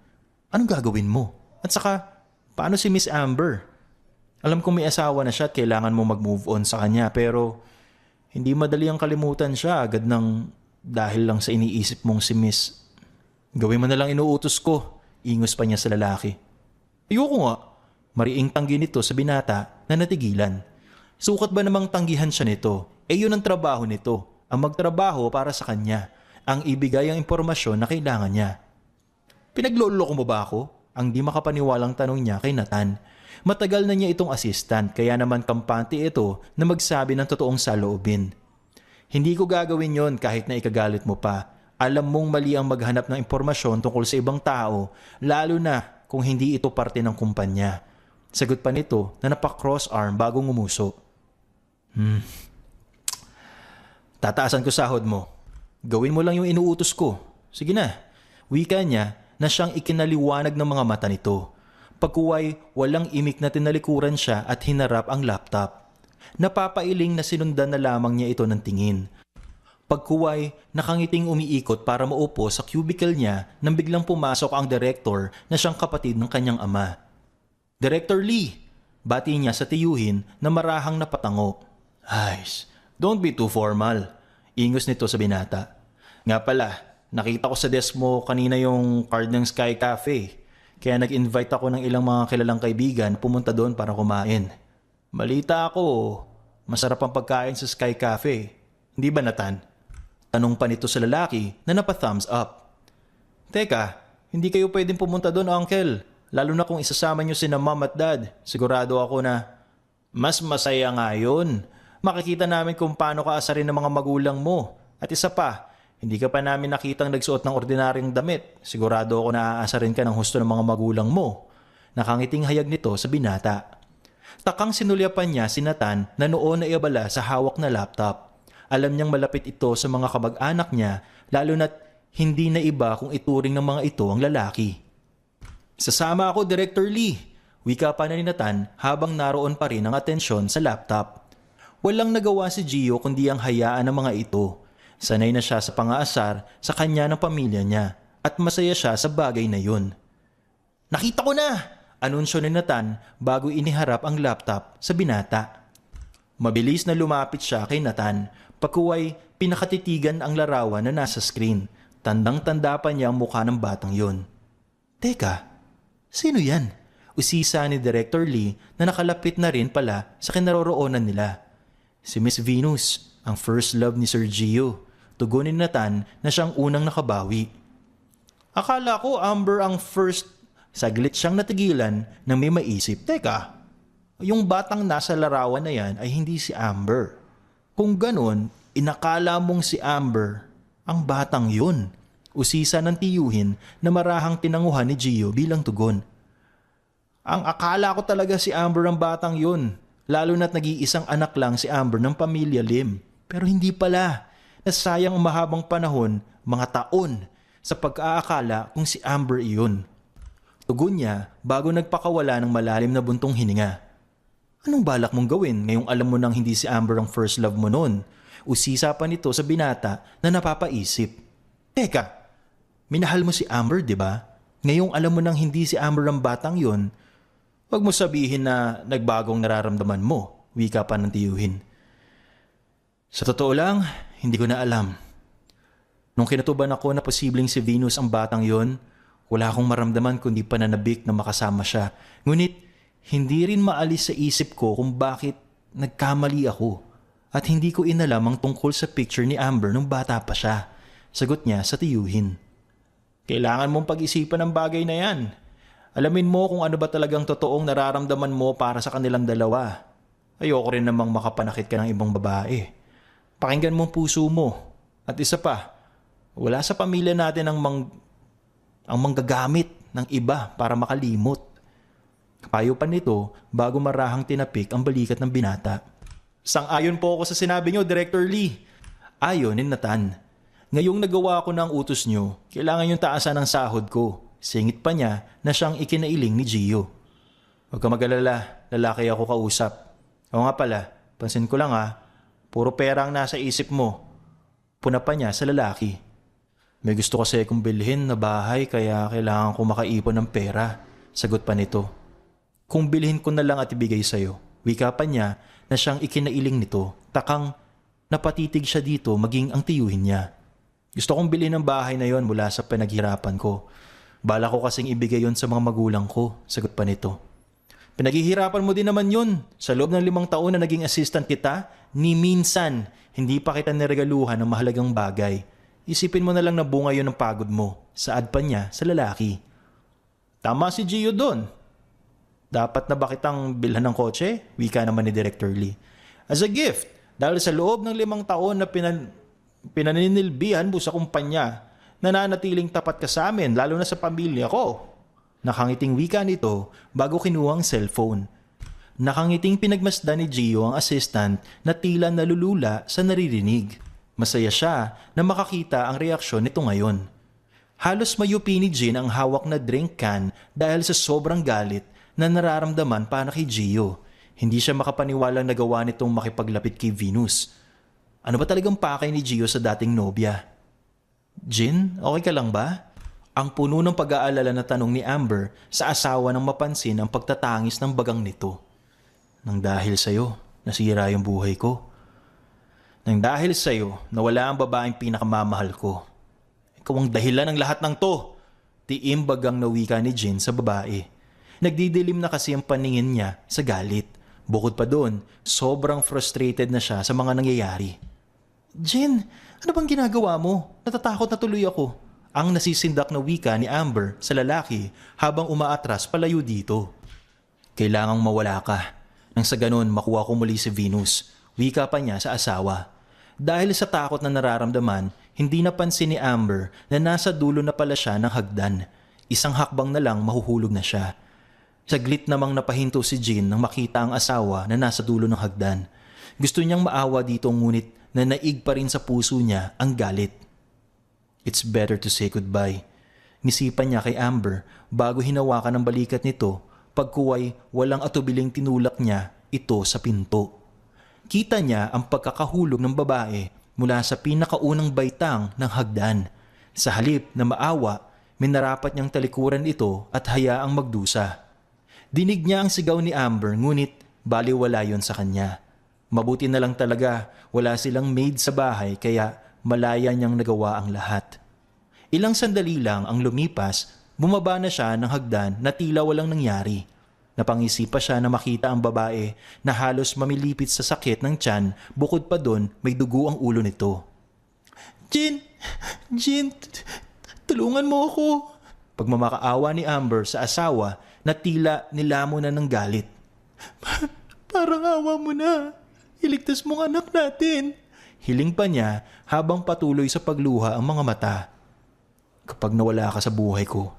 anong gagawin mo? At saka, paano si Miss Amber? Alam kong may asawa na siya at kailangan mo mag-move on sa kanya pero hindi madali ang kalimutan siya agad ng dahil lang sa iniisip mong si Miss. Gawin mo na lang inuutos ko, ingos pa niya sa lalaki. Ayoko nga, mariing tanggi nito sa binata na natigilan. Sukat ba namang tanggihan siya nito? Yun ang trabaho nito, ang magtrabaho para sa kanya, ang ibigay ang impormasyon na kailangan niya. Pinagloloko mo ba ako? Ang di makapaniwalang tanong niya kay Nathan. Matagal na niya itong assistant kaya naman kampante ito na magsabi ng totoong saloobin. Hindi ko gagawin yon kahit na ikagalit mo pa. Alam mong mali ang maghanap ng impormasyon tungkol sa ibang tao, lalo na kung hindi ito parte ng kumpanya. Sagot pa nito na napa-cross arm bago ngumuso. Tataasan ko sahod mo. Gawin mo lang yung inuutos ko. Sige na. Wika niya na siyang ikinaliwanag ng mga mata nito. Pagkuway, walang imik na tinalikuran siya at hinarap ang laptop. Napapailing na sinundan na lamang niya ito ng tingin. Pagkuway, nakangiting umiikot para maupo sa cubicle niya nang biglang pumasok ang director na siyang kapatid ng kanyang ama. Director Lee! Bati niya sa tiyuhin na marahang napatango. Ayos, Don't be too formal. Ingos nito sa binata. Nga pala, nakita ko sa desk mo kanina yung card ng Sky Cafe. Kaya nag-invite ako ng ilang mga kilalang kaibigan pumunta doon para kumain. Balita ako, masarap ang pagkain sa Sky Cafe. Hindi ba, Nathan? Tanong pa nito sa lalaki na napa-thumbs up. Teka, hindi kayo pwedeng pumunta doon, Uncle. Lalo na kung isasama nyo sina Mom at Dad. Sigurado ako na mas masaya nga yun. Makikita namin kung paano ka asarin ng mga magulang mo. At isa pa, hindi ka pa namin nakitang nagsuot ng ordinaryong damit. Sigurado ako na aasarin ka ng husto ng mga magulang mo. Nakangiting hayag nito sa binata. Takang sinulyapan niya si Nathan na noon ay abala sa hawak na laptop. Alam niyang malapit ito sa mga kamag-anak niya, lalo na't hindi na iba kung ituring ng mga ito ang lalaki. Sasama ako, Director Lee. Wika pa na ni Nathan habang naroon pa rin ang atensyon sa laptop. Walang nagawa si Gio kundi ang hayaan ng mga ito. Sanay na siya sa pang-aasar sa kanya ng pamilya niya at masaya siya sa bagay na yun. Nakita ko na! Anunsyo ni Nathan bago iniharap ang laptop sa binata. Mabilis na lumapit siya kay Nathan. Pagkuway, pinakatitigan ang larawan na nasa screen. Tandang-tanda pa niya ang mukha ng batang yon. Teka, sino yan? Usisa ni Director Lee na nakalapit na rin pala sa kinaroroonan nila. Si Miss Venus, ang first love ni Sir Gio. Tugunin ni Nathan na siyang unang nakabawi. Akala ko Amber ang first. Saglit siyang natigilan nang may maisip. Teka, yung batang nasa larawan na yan ay hindi si Amber. Kung ganun, inakala mong si Amber ang batang yun. Usisa ng tiyuhin na marahang tinanguhan ni Gio bilang tugon. Ang akala ko talaga si Amber ang batang yun. Lalo na't nag-iisang anak lang si Amber ng pamilya Lim. Pero hindi pala. Nasayang ang mahabang panahon, mga taon, sa pag-aakala kung si Amber iyon. Tugon niya bago nagpakawala ng malalim na buntong hininga. Anong balak mong gawin ngayong alam mo nang hindi si Amber ang first love mo noon? Usisa pa nito sa binata na napapaisip. Teka, minahal mo si Amber, di ba? Ngayong alam mo nang hindi si Amber ang batang yon, huwag mo sabihin na nagbagong nararamdaman mo, wika pa ng tiyuhin. Sa totoo lang, hindi ko na alam. Nung kinatuban ako na posibleng si Venus ang batang yon, wala akong maramdaman kundi pananabik na makasama siya. Ngunit, hindi rin maalis sa isip ko kung bakit nagkamali ako at hindi ko inalam ang tungkol sa picture ni Amber nung bata pa siya. Sagot niya sa tiyuhin. Kailangan mong pag-isipan ang bagay na yan. Alamin mo kung ano ba talagang totoong nararamdaman mo para sa kanilang dalawa. Ayoko rin namang makapanakit ka ng ibang babae. Pakinggan mo ang puso mo. At isa pa, wala sa pamilya natin ang manggagamit ng iba para makalimot. Payo pa nito bago marahang tinapik ang balikat ng binata. Sang-ayon po ako sa sinabi niyo, Director Lee. Ayon ni Nathan. Ngayong nagawa ko ng utos niyo, kailangan yung taasan ng sahod ko. Singit pa niya na siyang ikinailing ni Gio. Huwag ka mag-alala, lalaki ako kausap. O nga pala, pansin ko lang puro pera ang nasa isip mo. Puna pa niya sa lalaki. May gusto kasi akong bilhin na bahay kaya kailangan ko makaipon ng pera. Sagot pa nito. Kung bilhin ko na lang at ibigay sa'yo. Wika pa niya na siyang ikinailing nito. Takang napatitig siya dito maging ang tiyuhin niya. Gusto kong bilhin ng bahay na yon mula sa pinaghirapan ko. Bala ko kasing ibigay yon sa mga magulang ko. Sagot pa nito. Pinaghihirapan mo din naman yun. Sa loob ng 5 taon na naging assistant kita, ni minsan hindi pa kita niregaluhan ng mahalagang bagay. Isipin mo na lang na bunga yun ng pagod mo. Saad pa niya sa lalaki. Tama si Gio doon. Dapat na ba kitang bilhan ng kotse? Wika naman ni Director Lee. As a gift, dahil sa loob ng 5 taon na pinaninilbihan mo sa kumpanya, nananatiling tapat ka sa amin, lalo na sa pamilya ko. Nakangiting wika nito bago kinuha ang cellphone. Nakangiting pinagmasdan ni Gio ang assistant na tila nalulula sa naririnig. Masaya siya na makakita ang reaksyon nito ngayon. Halos mayupi ni Jean ang hawak na drink can dahil sa sobrang galit na nararamdaman para kay Gio. Hindi siya makapaniwalang nagawa nitong makipaglapit kay Venus. Ano ba talagang pakay ni Gio sa dating nobya? Jean, okay ka lang ba? Ang puno ng pag-aalala na tanong ni Amber sa asawa nang mapansin ang pagtatangis ng bagang nito. Nang dahil sa'yo, nasira yung buhay ko. Nang dahil sa'yo, nawala ang babaeng pinakamamahal ko. Ikaw ang dahilan ng lahat ng to. Tiimbag ang nawika ni Jin sa babae. Nagdidilim na kasi ang paningin niya sa galit. Bukod pa doon, sobrang frustrated na siya sa mga nangyayari. Jin, ano bang ginagawa mo? Natatakot na tuloy ako. Ang nasisindak na wika ni Amber sa lalaki habang umaatras palayo dito. Kailangang mawala ka. Nang sa ganun makuha ko muli si Venus. Wika pa niya sa asawa. Dahil sa takot na nararamdaman, hindi napansin ni Amber na nasa dulo na pala siya ng hagdan. Isang hakbang na lang mahuhulog na siya. Saglit namang napahinto si Jin nang makita ang asawa na nasa dulo ng hagdan. Gusto niyang maawa dito ngunit nanaig pa rin sa puso niya ang galit. It's better to say goodbye. Nisipan niya kay Amber bago hinawakan ang balikat nito pagkuway walang atubiling tinulak niya ito sa pinto. Kita niya ang pagkakahulog ng babae mula sa pinakaunang baitang ng hagdan. Sa halip na maawa, minarapat niyang talikuran ito at hayaang magdusa. Dinig niya ang sigaw ni Amber ngunit baliwala yon sa kanya. Mabuti na lang talaga wala silang maid sa bahay kaya malaya niyang nagawa ang lahat. Ilang sandali lang ang lumipas, bumaba na siya ng hagdan na tila walang nangyari. Napangisipa siya na makita ang babae na halos mamilipit sa sakit ng tiyan, bukod pa doon may dugo ang ulo nito. Jin, tulungan mo ako. Pagmamakaawa ni Amber sa asawa na tila nilamon na ng galit. Parang awa mo na. Iligtas mong anak natin. Hiling pa niya habang patuloy sa pagluha ang mga mata. Kapag nawala ka sa buhay ko,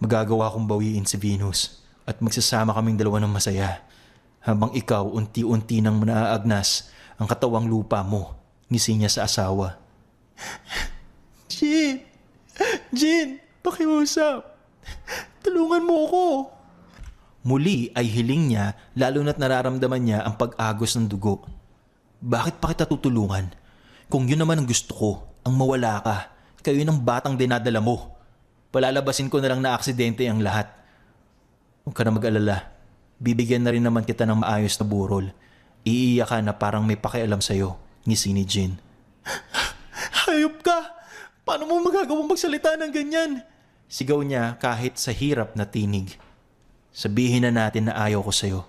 magagawa kong bawiin si Venus at magsasama kaming dalawa ng masaya habang ikaw unti-unti nang naaagnas ang katawang lupa mo, ngisi niya sa asawa. Jin, pakiusap. Tulungan mo ako. Muli ay hiling niya lalo na't nararamdaman niya ang pag-agos ng dugo. Bakit pa kita tutulungan? Kung yun naman ang gusto ko, ang mawala ka, kayo ng batang dinadala mo. Palalabasin ko na lang na aksidente ang lahat. Huwag ka na mag-alala. Bibigyan na rin naman kita ng maayos na burol. Iiyak ka na parang may pakialam sa'yo, ngisi ni Jin. Hayop ka! Paano mo magagawang magsalita ng ganyan? Sigaw niya kahit sa hirap na tinig. Sabihin na natin na ayaw ko sa'yo.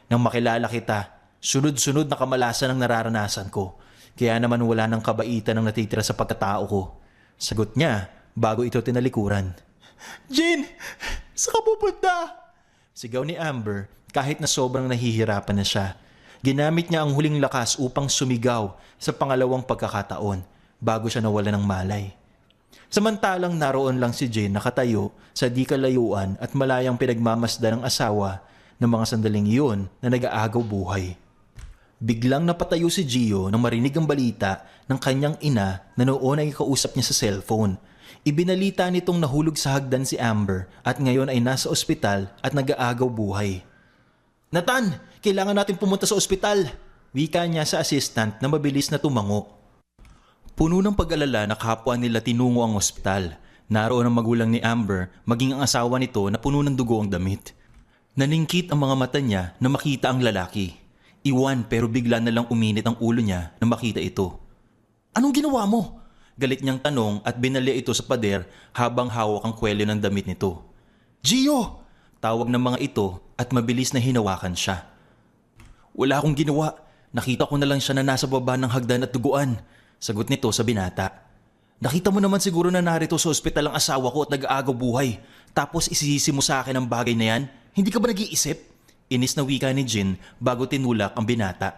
Nang makilala kita, sunod-sunod na kamalasan ang nararanasan ko. Kaya naman wala ng kabaitan ang natitira sa pagkatao ko. Sagot niya bago ito tinalikuran. Jin! Saan ka pupunta? Sigaw ni Amber kahit na sobrang nahihirapan na siya. Ginamit niya ang huling lakas upang sumigaw sa pangalawang pagkakataon bago siya nawala ng malay. Samantalang naroon lang si Jin nakatayo sa di kalayuan at malayang pinagmamasdan ng asawa ng mga sandaling iyon na nag-aagaw buhay. Biglang napatayo si Gio nang marinig ang balita ng kanyang ina na noon ay kausap niya sa cellphone. Ibinalita nitong nahulog sa hagdan si Amber at ngayon ay nasa ospital at nag-aagaw buhay. Nathan, kailangan natin pumunta sa ospital, wika niya sa assistant na mabilis na tumango. Puno ng pag-alala na kapwa nila tinungo ang ospital. Naroon ang magulang ni Amber, maging ang asawa nito na puno ng dugo ang damit. Naningkit ang mga mata niya na makita ang lalaki. Iwan pero bigla na lang uminit ang ulo niya na makita ito. Anong ginawa mo? Galit niyang tanong at binalya ito sa pader habang hawak ang kwelyo ng damit nito. Gio! Tawag ng mga ito at mabilis na hinawakan siya. Wala akong ginawa. Nakita ko na lang siya na nasa baba ng hagdan at duguan. Sagot nito sa binata. Nakita mo naman siguro na narito sa ospital ang asawa ko at nag-aagaw buhay. Tapos isisisi mo sa akin ang bagay na yan? Hindi ka ba nag-iisip? Inis na wika ni Jin bago tinulak ang binata.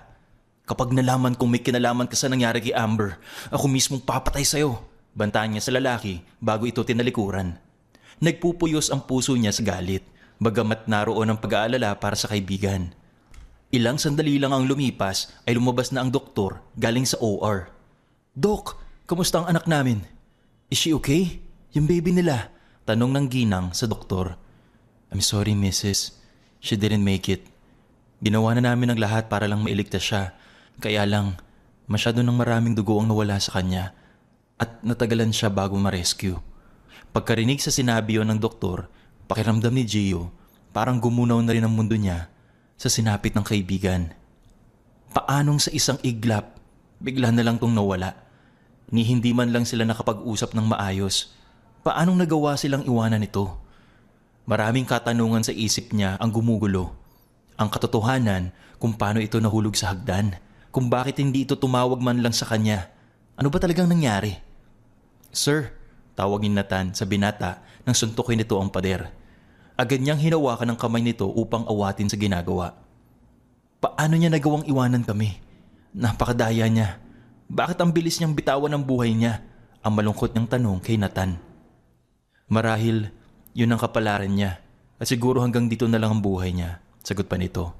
Kapag nalaman kong may kinalaman ka sa nangyari kay Amber, ako mismong papatay sa'yo. Bantaan niya sa lalaki bago ito tinalikuran. Nagpupuyos ang puso niya sa galit, bagamat naroon ang pag-aalala para sa kaibigan. Ilang sandali lang ang lumipas ay lumabas na ang doktor galing sa OR. Dok, kamusta ang anak namin? Is she okay? Yung baby nila? Tanong ng ginang sa doktor. I'm sorry, Mrs. She didn't make it. Ginawa na namin ang lahat para lang mailigtas siya. Kaya lang, masyado ng maraming dugo ang nawala sa kanya at natagalan siya bago ma-rescue. Pagkarinig sa sinabi yon ng doktor, pakiramdam ni Gio, parang gumunaw na rin ang mundo niya sa sinapit ng kaibigan. Paanong sa isang iglap, Bigla na lang tong nawala. Ni hindi man lang sila nakapag-usap ng maayos. Paanong nagawa silang iwanan ito? Maraming katanungan sa isip niya ang gumugulo. Ang katotohanan kung paano ito nahulog sa hagdan. Kung bakit hindi ito tumawag man lang sa kanya. Ano ba talagang nangyari? Sir, tawagin na Tan sa binata nang suntukin nito ang pader. Agad niyang hinawakan ang kamay nito upang awatin sa ginagawa. Paano niya nagawang iwanan kami? Napakadaya niya. Bakit ang bilis niyang bitawan ang buhay niya? Ang malungkot niyang tanong kay Nathan. Marahil, yun ang kapalaran niya. At siguro hanggang dito na lang ang buhay niya. Sagot pa nito.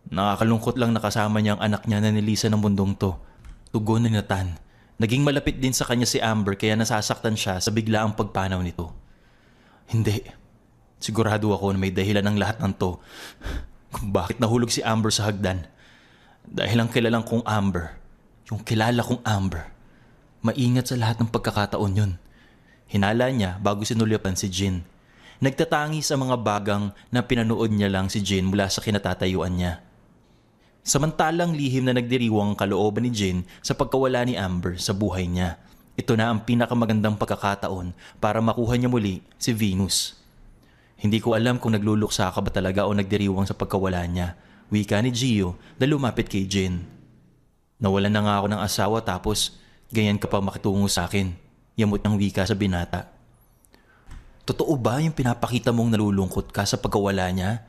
Nakakalungkot lang nakasama niya ang anak niya na nilisan ng mundong to. Tugon ni Nathan. Naging malapit din sa kanya si Amber kaya nasasaktan siya sa biglaang pagpanaw nito. Hindi. Sigurado ako na may dahilan ng lahat ng to. Kung bakit nahulog si Amber sa hagdan. Dahil ang kilalang kong Amber, yung kilala kong Amber, maingat sa lahat ng pagkakataon yun. Hinala niya bago sinulyapan si Jin. Nagtatangi sa mga bagang na pinanood niya lang si Jin mula sa kinatatayuan niya. Samantalang lihim na nagdiriwang ang kalooban ni Jin sa pagkawala ni Amber sa buhay niya. Ito na ang pinakamagandang pagkakataon para makuha niya muli si Venus. Hindi ko alam kung nagluluksa ka ba talaga o nagdiriwang sa pagkawala niya. Wika ni Gio na lumapit kay Jin. Nawalan na nga ako ng asawa tapos ganyan ka pa makitungo sa akin. Yamot ng wika sa binata. Totoo ba yung pinapakita mong nalulungkot ka sa pagkawala niya?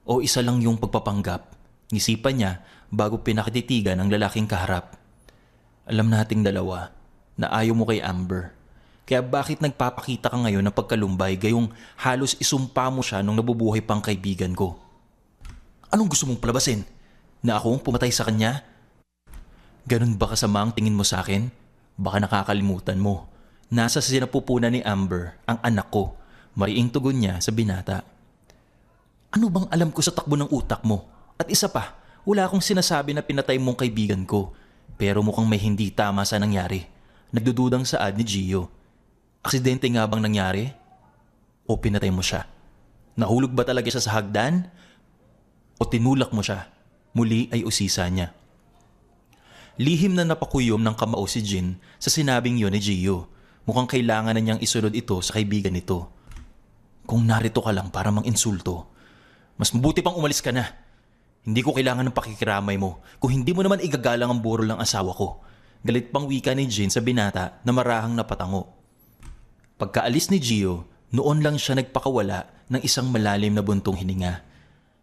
O isa lang yung pagpapanggap? Nisipan niya bago pinakititigan ang lalaking kaharap. Alam nating dalawa na ayaw mo kay Amber. Kaya bakit nagpapakita ka ngayon ng pagkalumbay gayong halos isumpa mo siya nung nabubuhay pang kaibigan ko? Anong gusto mong palabasin? Na akong pumatay sa kanya? Ganun ba kasama ang tingin mo sa akin? Baka nakakalimutan mo. Nasa sinapupunan ni Amber ang anak ko. Mariing tugon niya sa binata. Ano bang alam ko sa takbo ng utak mo? At isa pa, wala akong sinasabi na pinatay mong kaibigan ko. Pero mukhang may hindi tama sa nangyari. Nagdududang saad ni Gio. Aksidente nga bang nangyari? O pinatay mo siya? Nahulog ba talaga siya sa hagdan? O tinulak mo siya? Muli ay usisa niya. Lihim na napakuyom ng kamao si Jin sa sinabing yun ni Gio. Mukhang kailangan na niyang isunod ito sa kaibigan nito. Kung narito ka lang para mang-insulto, mas mabuti pang umalis ka na. Hindi ko kailangan ng pakikiramay mo kung hindi mo naman igagalang ang burol ng asawa ko. Galit pang wika ni Jin sa binata na marahang napatango. Pagkaalis ni Gio, noon lang siya nagpakawala ng isang malalim na buntong hininga.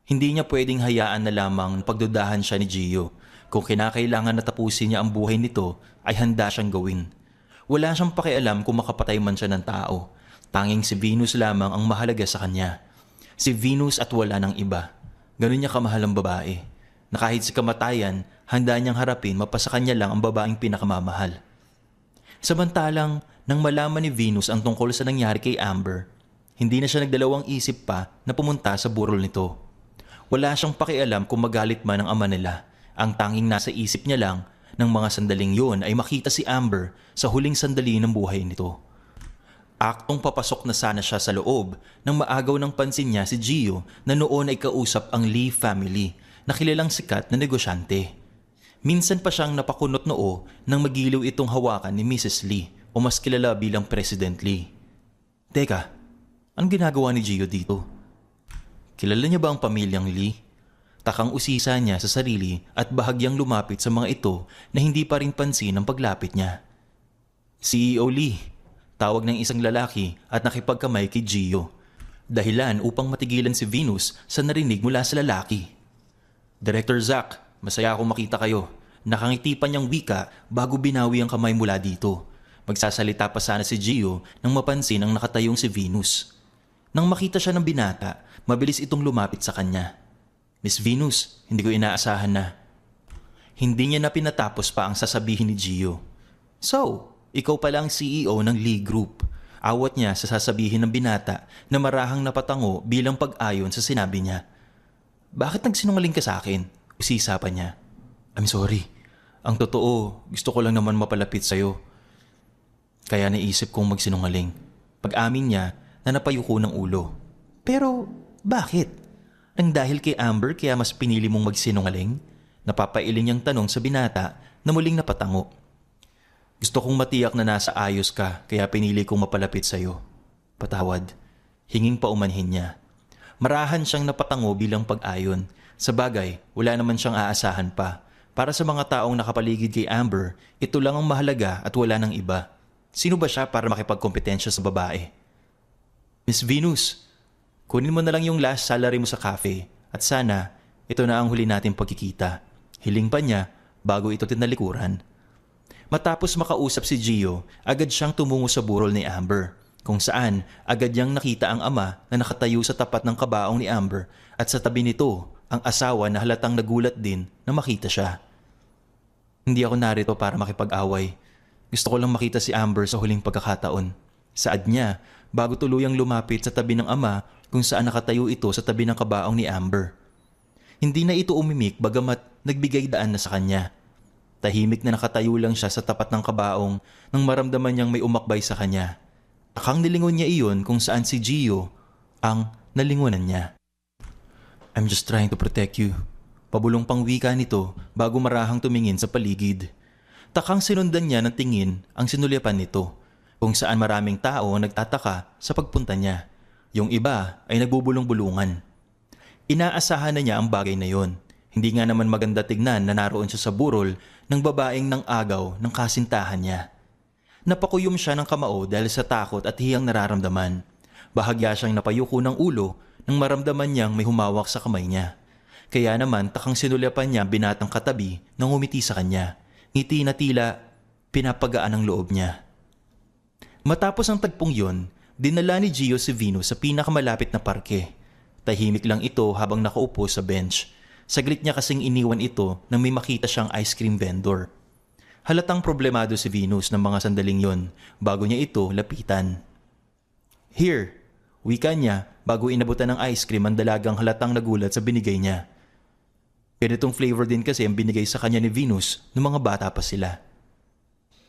Hindi niya pwedeng hayaan na lamang pagdudahan siya ni Gio. Kung kinakailangan na tapusin niya ang buhay nito, ay handa siyang gawin. Wala siyang pakialam kung makapatay man siya ng tao. Tanging si Venus lamang ang mahalaga sa kanya. Si Venus at wala ng iba. Ganun niya kamahal ang babae. Na kahit sa kamatayan, handa niyang harapin mapasa kanya lang ang babaeng pinakamamahal. Samantalang, nang malaman ni Venus ang tungkol sa nangyari kay Amber, hindi na siya nagdalawang isip pa na pumunta sa burol nito. Wala siyang pakialam kung magalit man ang ama nila. Ang tanging nasa isip niya lang ng mga sandaling yun ay makita si Amber sa huling sandali ng buhay nito. Aktong papasok na sana siya sa loob nang maagaw ng pansin niya si Gio na noon ay kausap ang Lee family na kilalang sikat na negosyante. Minsan pa siyang napakunot noo nang magiliw itong hawakan ni Mrs. Lee o mas kilala bilang President Lee. Teka, anong ginagawa ni Gio dito? Kilala niya ba ang pamilyang Lee? Takang usisa niya sa sarili at bahagyang lumapit sa mga ito na hindi pa rin pansin ang paglapit niya. CEO Lee, tawag ng isang lalaki at nakipagkamay kay Gio. Dahilan upang matigilan si Venus sa narinig mula sa lalaki. Director Zack, masaya akong makita kayo. Nakangiti pa niyang wika bago binawi ang kamay mula dito. Magsasalita pa sana si Gio nang mapansin ang nakatayong si Venus. Nang makita siya ng binata, mabilis itong lumapit sa kanya. Miss Venus, hindi ko inaasahan na. Hindi niya na pinatapos pa ang sasabihin ni Gio. So, ikaw pala ang CEO ng Lee Group. Awat niya sa sasabihin ng binata na marahang napatango bilang pag-ayon sa sinabi niya. Bakit nagsinungaling ka sa akin? Usisa pa niya. I'm sorry. Ang totoo, gusto ko lang naman mapalapit sa'yo. Kaya naisip kong magsinungaling. Pag-amin niya na napayuko ng ulo. Pero, bakit? Nang dahil kay Amber kaya mas pinili mong magsinungaling? Napapailing niyang tanong sa binata na muling napatango. Gusto kong matiyak na nasa ayos ka kaya pinili kong mapalapit sa'yo. Patawad. Hinging paumanhin niya. Marahan siyang napatango bilang pag-ayon. Sa bagay, wala naman siyang aasahan pa. Para sa mga taong nakapaligid kay Amber, ito lang ang mahalaga at wala nang iba. Sino ba siya para makipagkompetensya sa babae? Miss Venus, kunin mo na lang yung last salary mo sa cafe at sana ito na ang huli nating pagkikita. Hiling pa niya bago ito tinalikuran. Matapos makausap si Gio, agad siyang tumungo sa burol ni Amber, kung saan agad niyang nakita ang ama na nakatayo sa tapat ng kabaong ni Amber at sa tabi nito ang asawa na halatang nagulat din na makita siya. Hindi ako narito para makipag-away. Gusto ko lang makita si Amber sa huling pagkakataon. Saad niya bago tuluyang lumapit sa tabi ng ama kung saan nakatayo ito sa tabi ng kabaong ni Amber. Hindi na ito umimik bagamat nagbigay daan na sa kanya. Tahimik na nakatayo lang siya sa tapat ng kabaong nang maramdaman niyang may umakbay sa kanya. Takang nilingon niya iyon kung saan si Gio ang nalingonan niya. I'm just trying to protect you. Pabulong pang wika nito bago marahang tumingin sa paligid. Takang sinundan niya ng tingin ang sinulyapan nito kung saan maraming tao nagtataka sa pagpunta niya. Yung iba ay nagbubulong-bulungan. Inaasahan na niya ang bagay na yon. Hindi nga naman maganda tignan na naroon siya sa burol ng babaeng nang agaw ng kasintahan niya. Napakuyom siya ng kamao dahil sa takot at hiyang nararamdaman. Bahagya siyang napayuko ng ulo nang maramdaman niyang may humawak sa kamay niya. Kaya naman takang sinulyapan niya binatang katabi nang umiti sa kanya. Ngiti na tila pinapagaan ang loob niya. Matapos ang tagpong yon, dinala ni Gio si Venus sa pinakamalapit na parke. Tahimik lang ito habang nakaupo sa bench. Saglit niya kasing iniwan ito nang may makita siyang ice cream vendor. Halatang problemado si Venus ng mga sandaling yon bago niya ito lapitan. Here, wika niya bago inabutan ng ice cream ang dalagang halatang nagulat sa binigay niya. Ganitong flavor din kasi ang binigay sa kanya ni Venus nung mga bata pa sila.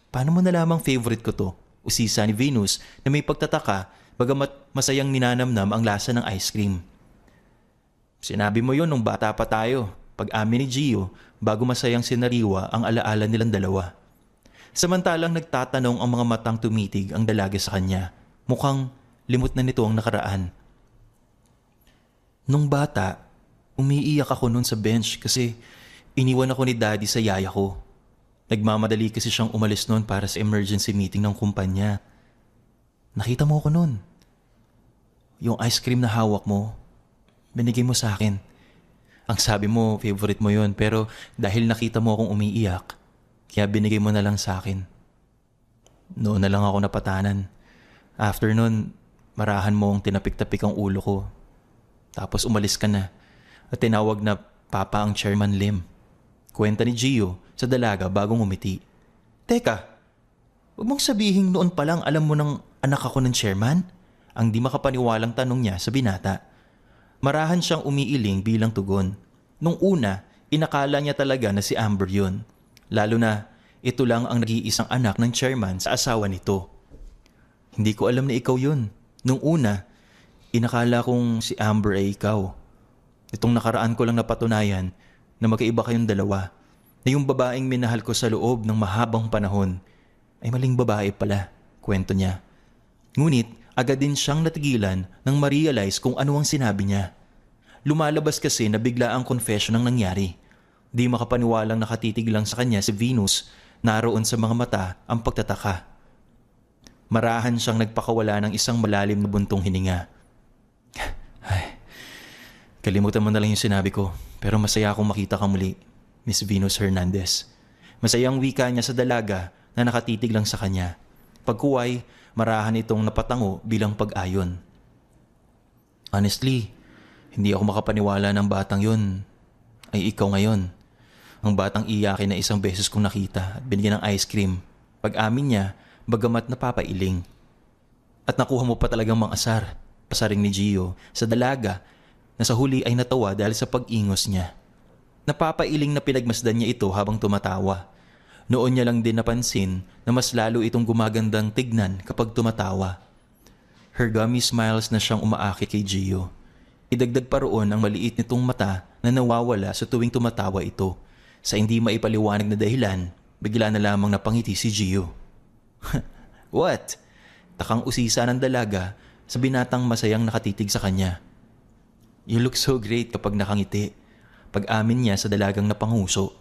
Paano mo nalamang favorite ko to? Usisa ni Venus na may pagtataka bagamat masayang ninanamnam ang lasa ng ice cream. Sinabi mo yon nung bata pa tayo, pag-amin ni Gio bago masayang sinariwa ang alaala nilang dalawa. Samantalang nagtatanong ang mga matang tumitig ang dalaga sa kanya. Mukhang limot na nito ang nakaraan. Nung bata, umiiyak ako noon sa bench kasi iniwan ako ni Daddy sa yaya ko. Nagmamadali kasi siyang umalis noon para sa emergency meeting ng kumpanya. Nakita mo ako noon. Yung ice cream na hawak mo, binigay mo sa akin. Ang sabi mo, favorite mo yun, pero dahil nakita mo akong umiiyak, kaya binigay mo na lang sa akin. Noon na lang ako napatanan. After nun, marahan mo ang tinapik-tapik ang ulo ko. Tapos umalis ka na at tinawag na Papa ang Chairman Lim. Kwenta ni Gio sa dalaga bagong umiti. Teka, huwag mong sabihin noon pa lang alam mo ng anak ako ng chairman? Ang di makapaniwalang tanong niya sa binata. Marahan siyang umiiling bilang tugon. Nung una, inakala niya talaga na si Amber yun. Lalo na, ito lang ang nag-iisang anak ng chairman sa asawa nito. Hindi ko alam na ikaw yun. Nung una, inakala kong si Amber ay ikaw. Itong nakaraan ko lang napatunayan na magkaiba kayong dalawa. Na yung babaeng minahal ko sa loob ng mahabang panahon ay maling babae pala, kwento niya. Ngunit, agad din siyang natigilan nang ma-realize kung ano ang sinabi niya. Lumalabas kasi na bigla ang confession ang nangyari. Di makapaniwalang nakatitig lang sa kanya si Venus, naroon sa mga mata ang pagtataka. Marahan siyang nagpakawala ng isang malalim na buntong hininga. Ay, kalimutan mo na lang yung sinabi ko, pero masaya akong makita ka muli, Miss Venus Hernandez. Masayang wika niya sa dalaga na nakatitig lang sa kanya. Pagkuway, marahan itong napatango bilang pag-ayon. Honestly, hindi ako makapaniwala ng batang yun ay ikaw ngayon. Ang batang iyakin na isang beses kong nakita at binigyan ng ice cream. Pag-amin niya, bagamat napapailing. At nakuha mo pa talagang mang-asar, pasaring ni Gio sa dalaga na sa huli ay natawa dahil sa pag-ingos niya. Napapailing na pinagmasdan niya ito habang tumatawa. Noon niya lang din napansin na mas lalo itong gumagandang tignan kapag tumatawa. Her gummy smiles na siyang umaakit kay Gio. Idagdag pa roon ang maliit nitong mata na nawawala sa tuwing tumatawa ito. Sa hindi maipaliwanag na dahilan, Bigla na lamang napangiti si Gio. What? Takang usisa ng dalaga sa binatang masayang nakatitig sa kanya. You look so great kapag nakangiti. Pag-amin niya sa dalagang napanguso.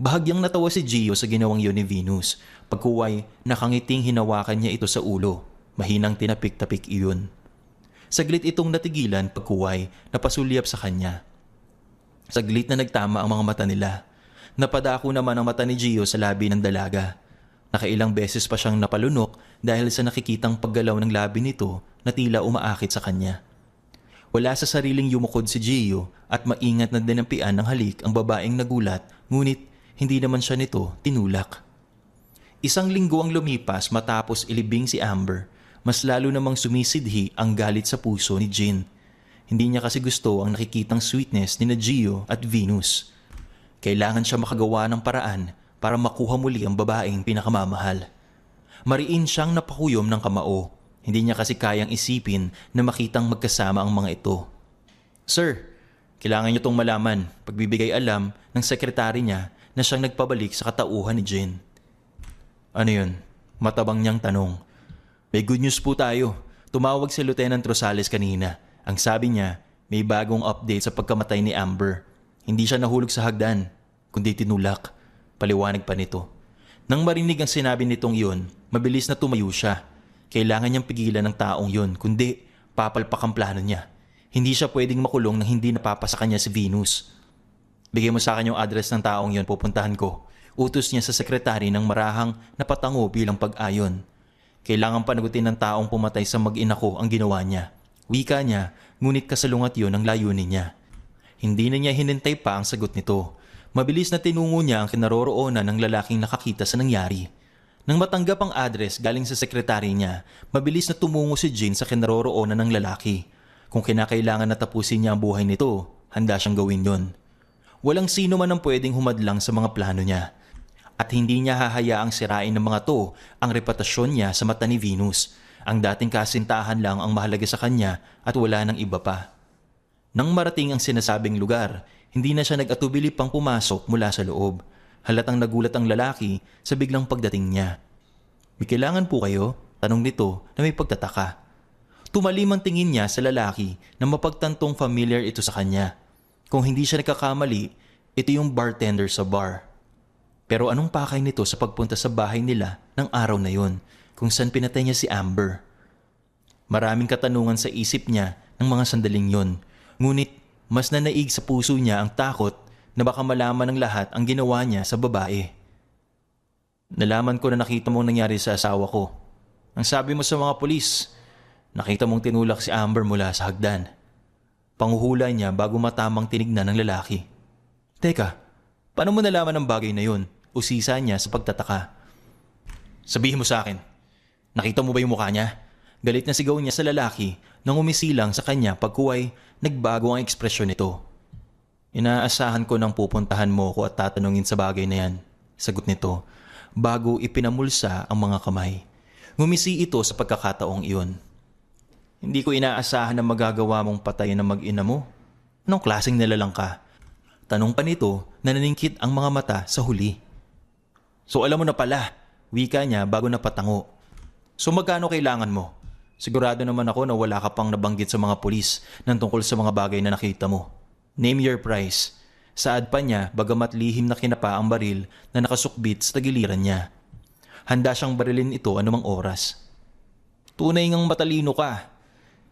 Bahagyang natawa si Gio sa ginawang yun ni Venus. Pagkuway, nakangiting hinawakan niya ito sa ulo. Mahinang tinapik-tapik iyon. Saglit itong natigilan pagkuway na pasulyap sa kanya. Saglit na nagtama ang mga mata nila. Napadako naman ang mata ni Gio sa labi ng dalaga. Nakailang beses pa siyang napalunok dahil sa nakikitang paggalaw ng labi nito na tila umaakit sa kanya. Wala sa sariling yumukod si Gio at maingat na dinampian ng halik ang babaeng nagulat, ngunit hindi naman siya nito tinulak. Isang linggo ang lumipas matapos ilibing si Amber. Mas lalo namang sumisidhi ang galit sa puso ni Jean. Hindi niya kasi gusto ang nakikitang sweetness ni Gio at Venus. Kailangan siya makagawa ng paraan para makuha muli ang babaeng pinakamamahal. Mariin siyang napakuyom ng kamao. Hindi niya kasi kayang isipin na makitang magkasama ang mga ito. Sir, kailangan niyo itong malaman. Pagbibigay alam ng sekretary niya na siyang nagpabalik sa katauhan ni Jean. Ano yun? Matabang niyang tanong. May good news po tayo. Tumawag si Lieutenant Rosales kanina. Ang sabi niya, may bagong update sa pagkamatay ni Amber. Hindi siya nahulog sa hagdan, kundi tinulak. Paliwanag pa nito. Nang marinig ang sinabi nitong iyon, mabilis na tumayo siya. Kailangan niyang pigilan ng taong yun, kundi papalpak ang plano niya. Hindi siya pwedeng makulong nang hindi napapasa kanya si Venus. Bigay mo sa akin yung address ng taong yun, pupuntahan ko. Utos niya sa sekretary ng marahang napatango bilang pag-ayon. Kailangan panagutin ng taong pumatay sa mag-ina ko ang ginawa niya. Wika niya, ngunit kasalungat yun ang layunin niya. Hindi na niya hinintay pa ang sagot nito. Mabilis na tinungo niya ang kinaroroonan ng lalaking nakakita sa nangyari. Nang matanggap ang address galing sa sekretary niya, mabilis na tumungo si Jean sa kinaroroonan ng lalaki. Kung kinakailangan na tapusin niya ang buhay nito, handa siyang gawin yon. Walang sino man ang pwedeng humadlang sa mga plano niya. At hindi niya hahayaang sirain ng mga to ang reputasyon niya sa mata ni Venus. Ang dating kasintahan lang ang mahalaga sa kanya at wala nang iba pa. Nang marating ang sinasabing lugar, hindi na siya nag-atubili pang pumasok mula sa loob. Halatang nagulat ang lalaki sa biglang pagdating niya. May kailangan po kayo? Tanong nito na may pagtataka. Tumalim ang tingin niya sa lalaki na mapagtantong familiar ito sa kanya. Kung hindi siya nagkakamali, ito yung bartender sa bar. Pero anong pakay nito sa pagpunta sa bahay nila ng araw na yon kung saan pinatay niya si Amber? Maraming katanungan sa isip niya ng mga sandaling yon. Ngunit mas nanaig sa puso niya ang takot na baka malaman ng lahat ang ginawa niya sa babae. Nalaman ko na nakita mong nangyari sa asawa ko. Ang sabi mo sa mga pulis, nakita mong tinulak si Amber mula sa hagdan. Panguhula niya bago matamang tinignan ng lalaki. Teka, paano mo nalaman ang bagay na yun? Usisa niya sa pagtataka. Sabihin mo sa akin, nakita mo ba yung mukha niya? Galit na sigaw niya sa lalaki nang umisilang sa kanya pagkuway nagbago ang ekspresyon nito. Inaasahan ko nang pupuntahan mo ko at tatanungin sa bagay na yan, sagot nito, bago ipinamulsa ang mga kamay. Ngumisi ito sa pagkakataong iyon. Hindi ko inaasahan na magagawa mong patayin ng mag-ina mo. Anong klaseng nilalang ka? Tanong pa nito na naningkit ang mga mata sa huli. So alam mo na pala, wika niya bago napatango. So magkano kailangan mo? Sigurado naman ako na wala ka pang nabanggit sa mga pulis ng tungkol sa mga bagay na nakita mo. Name your price. Saad pa niya bagamat lihim na kinapa ang baril na nakasukbit sa tagiliran niya. Handa siyang barilin ito anumang oras. Tunay ngang matalino ka,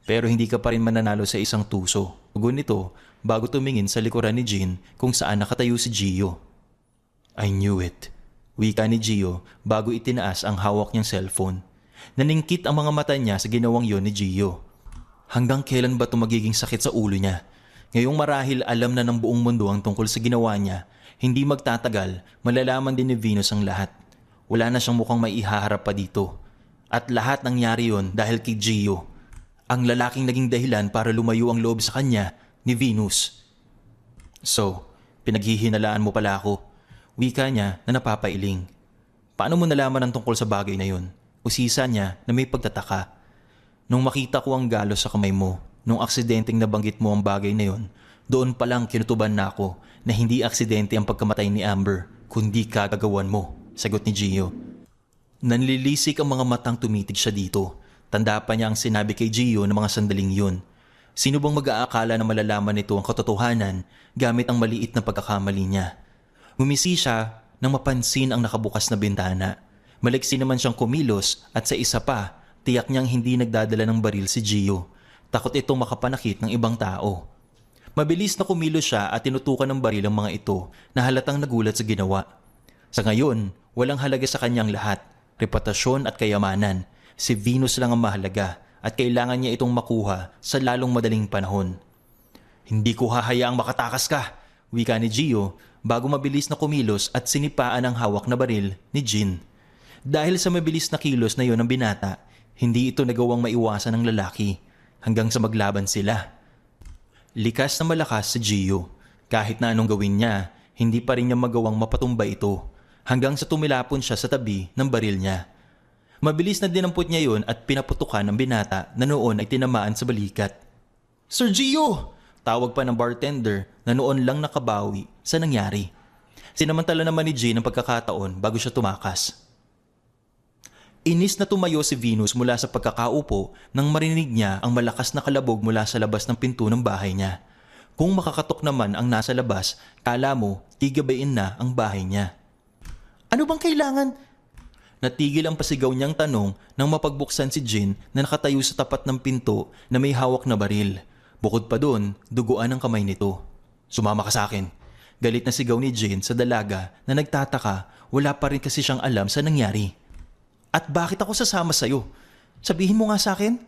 pero hindi ka pa rin mananalo sa isang tuso. Tugon nito bago tumingin sa likuran ni Jean kung saan nakatayo si Gio. I knew it. Wika ni Gio bago itinaas ang hawak niyang cellphone. Naningkit ang mga mata niya sa ginawang yon ni Gio. Hanggang kailan ba ito magiging sakit sa ulo niya? Ngayong marahil alam na ng buong mundo ang tungkol sa ginawa niya, hindi magtatagal, malalaman din ni Venus ang lahat. Wala na siyang mukhang may ihaharap pa dito. At lahat nangyari yon dahil kay Gio, ang lalaking naging dahilan para lumayo ang loob sa kanya ni Venus. So, pinaghihinalaan mo pala ako. Wika niya na napapailing. Paano mo nalaman ang tungkol sa bagay na yon? Usisa niya na may pagtataka. Nung makita ko ang galos sa kamay mo, nung aksidenteng nabanggit mo ang bagay na yon, doon palang kinutuban na ako na hindi aksidente ang pagkamatay ni Amber, kundi kagagawan mo. sagot ni Gio. Nanlilisik ang mga matang tumitig siya dito. Tanda pa niya ang sinabi kay Gio ng mga sandaling yun. Sino bang mag-aakala na malalaman nito ang katotohanan gamit ang maliit na pagkakamali niya? Ngumisi siya nang mapansin ang nakabukas na bintana. Maliksi naman siyang kumilos at sa isa pa, tiyak niyang hindi nagdadala ng baril si Gio. Takot itong makapanakit ng ibang tao. Mabilis na kumilos siya at tinutukan ng baril ang mga ito na halatang nagulat sa ginawa. Sa ngayon, walang halaga sa kanyang lahat. Reputasyon at kayamanan. Si Venus lang ang mahalaga at kailangan niya itong makuha sa lalong madaling panahon. Hindi ko hahayaang makatakas ka, wika ni Gio bago mabilis na kumilos at sinipaan ang hawak na baril ni Jin. Dahil sa mabilis na kilos na yon ng binata, hindi ito nagawang maiwasan ng lalaki hanggang sa maglaban sila. Likas na malakas si Gio. Kahit na anong gawin niya, hindi pa rin niya magawang mapatumbay ito hanggang sa tumilapon siya sa tabi ng baril niya. Mabilis na dinampot niya yon at pinaputukan ng binata na noon ay tinamaan sa balikat. Sir Gio! Tawag pa ng bartender na noon lang nakabawi sa nangyari. Sinamantala naman ni Jin ang pagkakataon bago siya tumakas. Inis na tumayo si Venus mula sa pagkakaupo nang marinig niya ang malakas na kalabog mula sa labas ng pinto ng bahay niya. Kung makakatok naman ang nasa labas, kala mo tigabayin na ang bahay niya. Ano bang kailangan? Natigil ang pasigaw niyang tanong nang mapagbuksan si Jin na nakatayo sa tapat ng pinto na may hawak na baril. Bukod pa doon, duguan ang kamay nito. Sumama ka sa akin. Galit na sigaw ni Jin sa dalaga na nagtataka, wala pa rin kasi siyang alam sa nangyari. At bakit ako sasama sa'yo? Sabihin mo nga sa akin,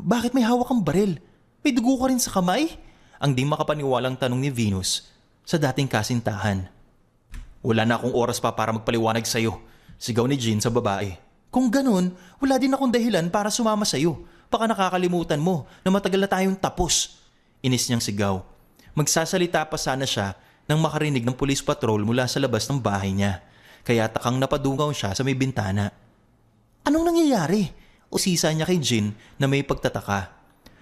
bakit may hawak kang baril? May dugo ka rin sa kamay? Ang di makapaniwalang tanong ni Venus sa dating kasintahan. Wala na akong oras pa para magpaliwanag sa'yo, sigaw ni Jin sa babae. Kung ganun, wala din akong dahilan para sumama sa'yo. Baka nakakalimutan mo na matagal na tayong tapos. Inis niyang sigaw. Magsasalita pa sana siya nang makarinig ng police patrol mula sa labas ng bahay niya. Kaya takang napadungaw siya sa may bintana. Anong nangyayari? Usisa niya kay Jin na may pagtataka.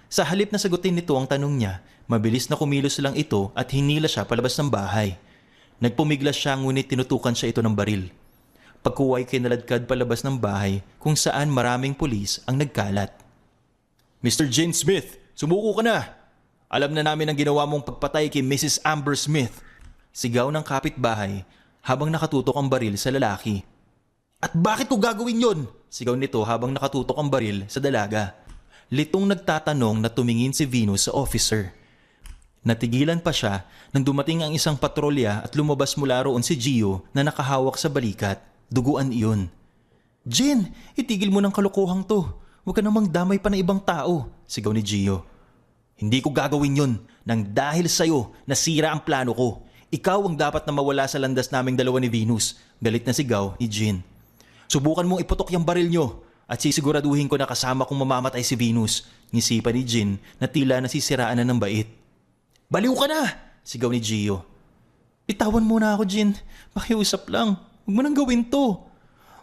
Sa halip na sagutin nito ang tanong niya, mabilis na kumilos lang ito at hinila siya palabas ng bahay. Nagpumiglas siya ngunit tinutukan siya ito ng baril. Pagkuway kinaladkad palabas ng bahay kung saan maraming pulis ang nagkalat. Mr. Jin Smith, sumuko ka na! Alam na namin ang ginawa mong pagpatay kay Mrs. Amber Smith. Sigaw ng kapitbahay habang nakatutok ang baril sa lalaki. At bakit ko gagawin yon? Sigaw nito habang nakatutok ang baril sa dalaga. Litong nagtatanong na tumingin si Venus sa officer. Natigilan pa siya nang dumating ang isang patrolya at lumabas mula roon si Gio na nakahawak sa balikat. Duguan iyon. Jin, itigil mo ng kalokohang to. Huwag ka namang damay pa ng ibang tao, sigaw ni Gio. Hindi ko gagawin yun nang dahil sa'yo nasira ang plano ko. Ikaw ang dapat na mawala sa landas naming dalawa ni Venus, galit na sigaw ni Jin. Subukan mong iputok yung baril nyo at sisiguraduhin ko na kasama kong mamamatay si Venus, ngisipa ni Jin na tila nasisiraan na ng bait. Baliw ka na! Sigaw ni Gio. Bitawan mo na ako, Jin. Makiusap lang. Huwag mo nang gawin to.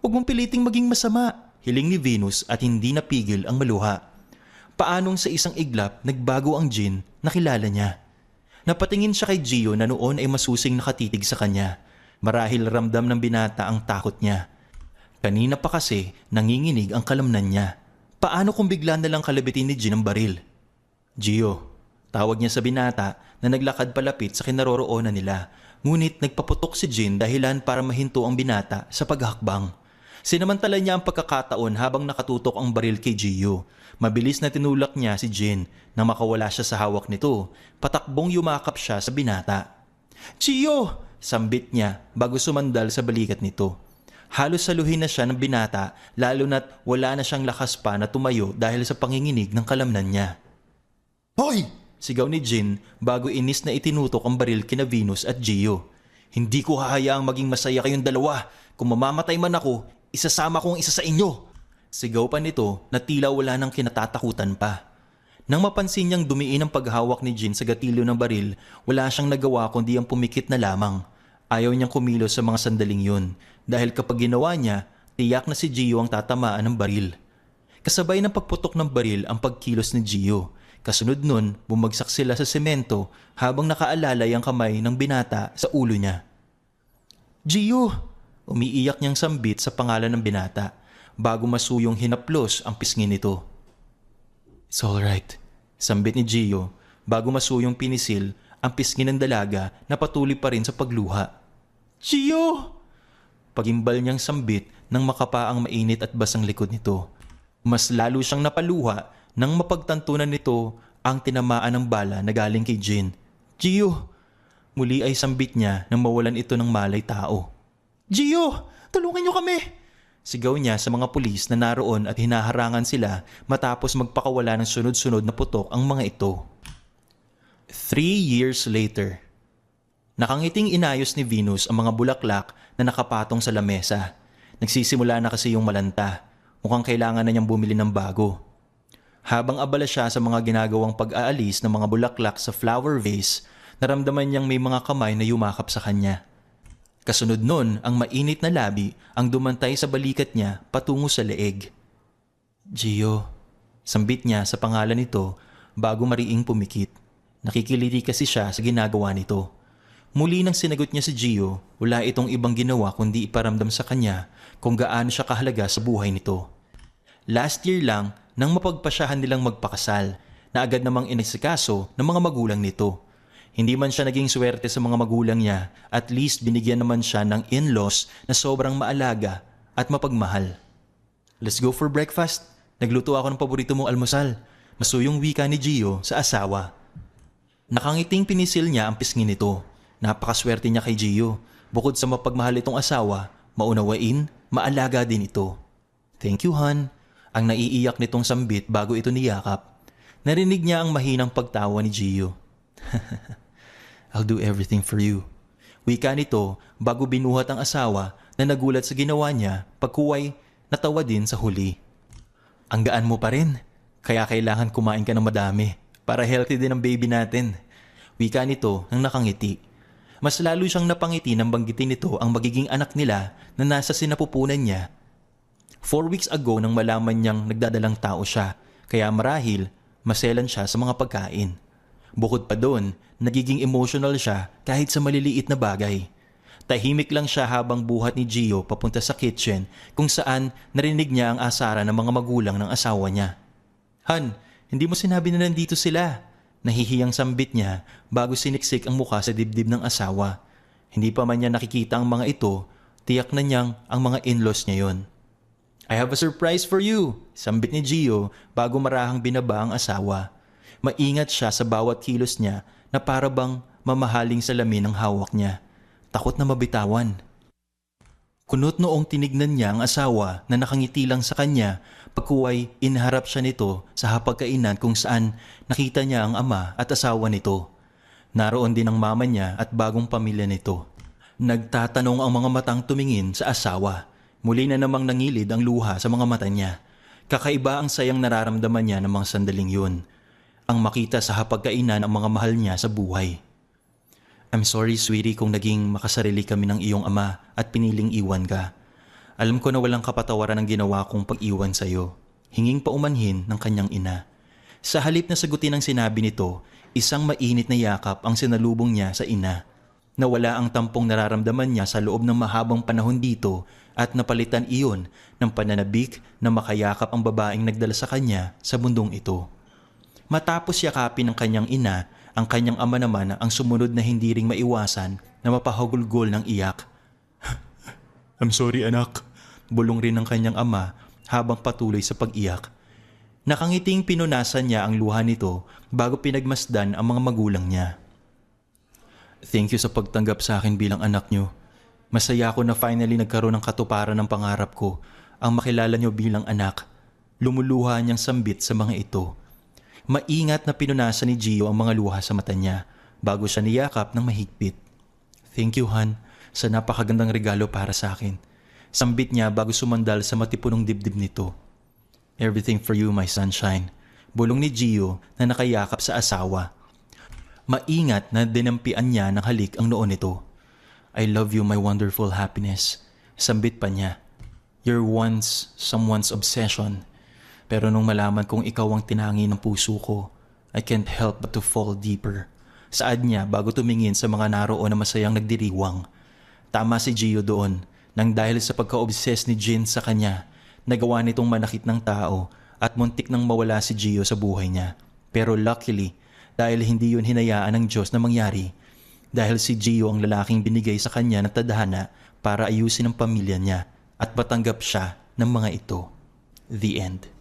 Huwag mong piliting maging masama. Hiling ni Venus at hindi napigil ang maluha. Paanong sa isang iglap nagbago ang Jin na kilala niya. Napatingin siya kay Gio na noon ay masusing nakatitig sa kanya. Marahil ramdam ng binata ang takot niya. Kanina pa kasi nanginginig ang kalamnan niya. Paano kung bigla na lang kalabitin ni Jin ang baril? Gio. Tawag niya sa binata na naglakad palapit sa kinaroroonan nila. Ngunit nagpaputok si Jin dahilan para mahinto ang binata sa paghakbang. Sinamantala niya ang pagkakataon habang nakatutok ang baril kay Gio. Mabilis na tinulak niya si Jin nang makawala siya sa hawak nito. Patakbong yumakap siya sa binata. Gio! Sambit niya bago sumandal sa balikat nito. Halos saluhin na siya ng binata lalo na't wala na siyang lakas pa na tumayo dahil sa panginginig ng kalamnan niya. Hoy! Sigaw ni Jin bago inis na itinutok ang baril kina Venus at Gio. Hindi ko hahayaang maging masaya kayong dalawa. Kung mamamatay man ako, isasama ko ang isa sa inyo. Sigaw pa nito na tila wala nang kinatatakutan pa. Nang mapansin niyang dumiin ang paghawak ni Jin sa gatilyo ng baril, wala siyang nagawa kundi ang pumikit na lamang. Ayaw niyang kumilos sa mga sandaling yun dahil kapag ginawa niya, tiyak na si Gio ang tatamaan ng baril. Kasabay ng pagputok ng baril ang pagkilos ni Gio. Kasunod nun, bumagsak sila sa semento habang nakaalalay ang kamay ng binata sa ulo niya. Gio, Umiiyak niyang sambit sa pangalan ng binata bago masuyong hinaplos ang pisngi nito. It's alright, sambit ni Gio bago masuyong pinisil ang pisngi ng dalaga na patuloy pa rin sa pagluha. Gio! Pagimbal niyang sambit ng makapaang mainit at basang likod nito. Mas lalo siyang napaluha nang mapagtantunan nito ang tinamaan ng bala na galing kay Jin. Gio! Muli ay sambit niya nang mawalan ito ng malay tao. Gio! Tulungan niyo kami! Sigaw niya sa mga pulis na naroon at hinaharangan sila matapos magpakawala ng sunod-sunod na putok ang mga ito. 3 years later. Nakangiting inayos ni Venus ang mga bulaklak na nakapatong sa lamesa. Nagsisimula na kasi yung malanta. Mukhang kailangan na niyang bumili ng bago. Habang abala siya sa mga ginagawang pag-aalis ng mga bulaklak sa flower vase, naramdaman niyang may mga kamay na yumakap sa kanya. Kasunod nun, ang mainit na labi ang dumantay sa balikat niya patungo sa leeg. Gio, sambit niya sa pangalan nito bago mariing pumikit. Nakikiliti kasi siya sa ginagawa nito. Muli nang sinagot niya si Gio, wala itong ibang ginawa kundi iparamdam sa kanya kung gaano siya kahalaga sa buhay nito. Last year lang, nang mapagpasyahan nilang magpakasal, na agad namang inisikaso ng mga magulang nito. Hindi man siya naging swerte sa mga magulang niya, at least binigyan naman siya ng in-laws na sobrang maalaga at mapagmahal. Let's go for breakfast. Nagluto ako ng paborito mong almusal. Masuyong wika ni Gio sa asawa. Nakangiting pinisil niya ang pisngi nito. Napakaswerte niya kay Gio. Bukod sa mapagmahal itong asawa, maunawain, maalaga din ito. Thank you, hon. Ang naiiyak nitong sambit bago ito niyakap. Narinig niya ang mahinang pagtawa ni Gio. I'll do everything for you. Wika nito bago binuhat ang asawa na nagulat sa ginawa niya pagkuway natawa din sa huli. Ang gaan mo pa rin, kaya kailangan kumain ka ng madami para healthy din ang baby natin. Wika nito nang nakangiti. Mas lalo siyang napangiti nang banggitin nito ang magiging anak nila na nasa sinapupunan niya. 4 weeks ago nang malaman niyang nagdadalang tao siya, kaya marahil maselan siya sa mga pagkain. Bukod pa doon, nagiging emotional siya kahit sa maliliit na bagay. Tahimik lang siya habang buhat ni Gio papunta sa kitchen kung saan narinig niya ang asara ng mga magulang ng asawa niya. Han, hindi mo sinabi na nandito sila. Nahihiyang sambit niya bago siniksik ang mukha sa dibdib ng asawa. Hindi pa man niya nakikita ang mga ito, tiyak na niyang ang mga in-laws niya yon. I have a surprise for you, sambit ni Gio bago marahang binaba ang asawa. Maingat siya sa bawat kilos niya na para bang mamahaling salamin ng hawak niya. Takot na mabitawan. Kunot noong tinignan niya ang asawa na nakangiti lang sa kanya pagkuway inharap siya nito sa hapagkainan kung saan nakita niya ang ama at asawa nito. Naroon din ang mama niya at bagong pamilya nito. Nagtatanong ang mga matang tumingin sa asawa. Muli na namang nangilid ang luha sa mga mata niya. Kakaiba ang sayang nararamdaman niya ng mga sandaling yun. Ang makita sa hapagkainan ang mga mahal niya sa buhay. I'm sorry, sweetie, kung naging makasarili kami ng iyong ama at piniling iwan ka. Alam ko na walang kapatawaran ang ginawa kong pag-iwan sa'yo. Hinging paumanhin ng kanyang ina. Sa halip na sagutin ang sinabi nito, isang mainit na yakap ang sinalubong niya sa ina. Nawala ang tampong nararamdaman niya sa loob ng mahabang panahon dito at napalitan iyon ng pananabik na makayakap ang babaeng nagdala sa kanya sa mundong ito. Matapos yakapin ng kanyang ina, ang kanyang ama naman ang sumunod na hindi ring maiwasan na mapahagulgol ng iyak. I'm sorry anak, bulong rin ng kanyang ama habang patuloy sa pag-iyak. Nakangiting pinunasan niya ang luha nito bago pinagmasdan ang mga magulang niya. Thank you sa pagtanggap sa akin bilang anak niyo. Masaya ako na finally nagkaroon ng katuparan ng pangarap ko, ang makilala niyo bilang anak. Lumuluha niyang sambit sa mga ito. Maingat na pinunasan ni Gio ang mga luha sa mata niya bago siya niyakap ng mahigpit. Thank you, Han, sa napakagandang regalo para sa akin. Sambit niya bago sumandal sa matipunong dibdib nito. Everything for you, my sunshine. Bulong ni Gio na nakayakap sa asawa. Maingat na dinampian niya ng halik ang noon nito. I love you, my wonderful happiness. Sambit pa niya. You're once someone's obsession. Pero nung malaman kong ikaw ang tinangi ng puso ko, I can't help but to fall deeper. Saad niya bago tumingin sa mga naroon na masayang nagdiriwang. Tama si Gio doon. Nang dahil sa pagka-obsess ni Jin sa kanya, nagawa nitong manakit ng tao at muntik nang mawala si Gio sa buhay niya. Pero luckily, dahil hindi yun hinayaan ng Diyos na mangyari, dahil si Gio ang lalaking binigay sa kanya ng tadhana para ayusin ang pamilya niya at patanggap siya ng mga ito. The end.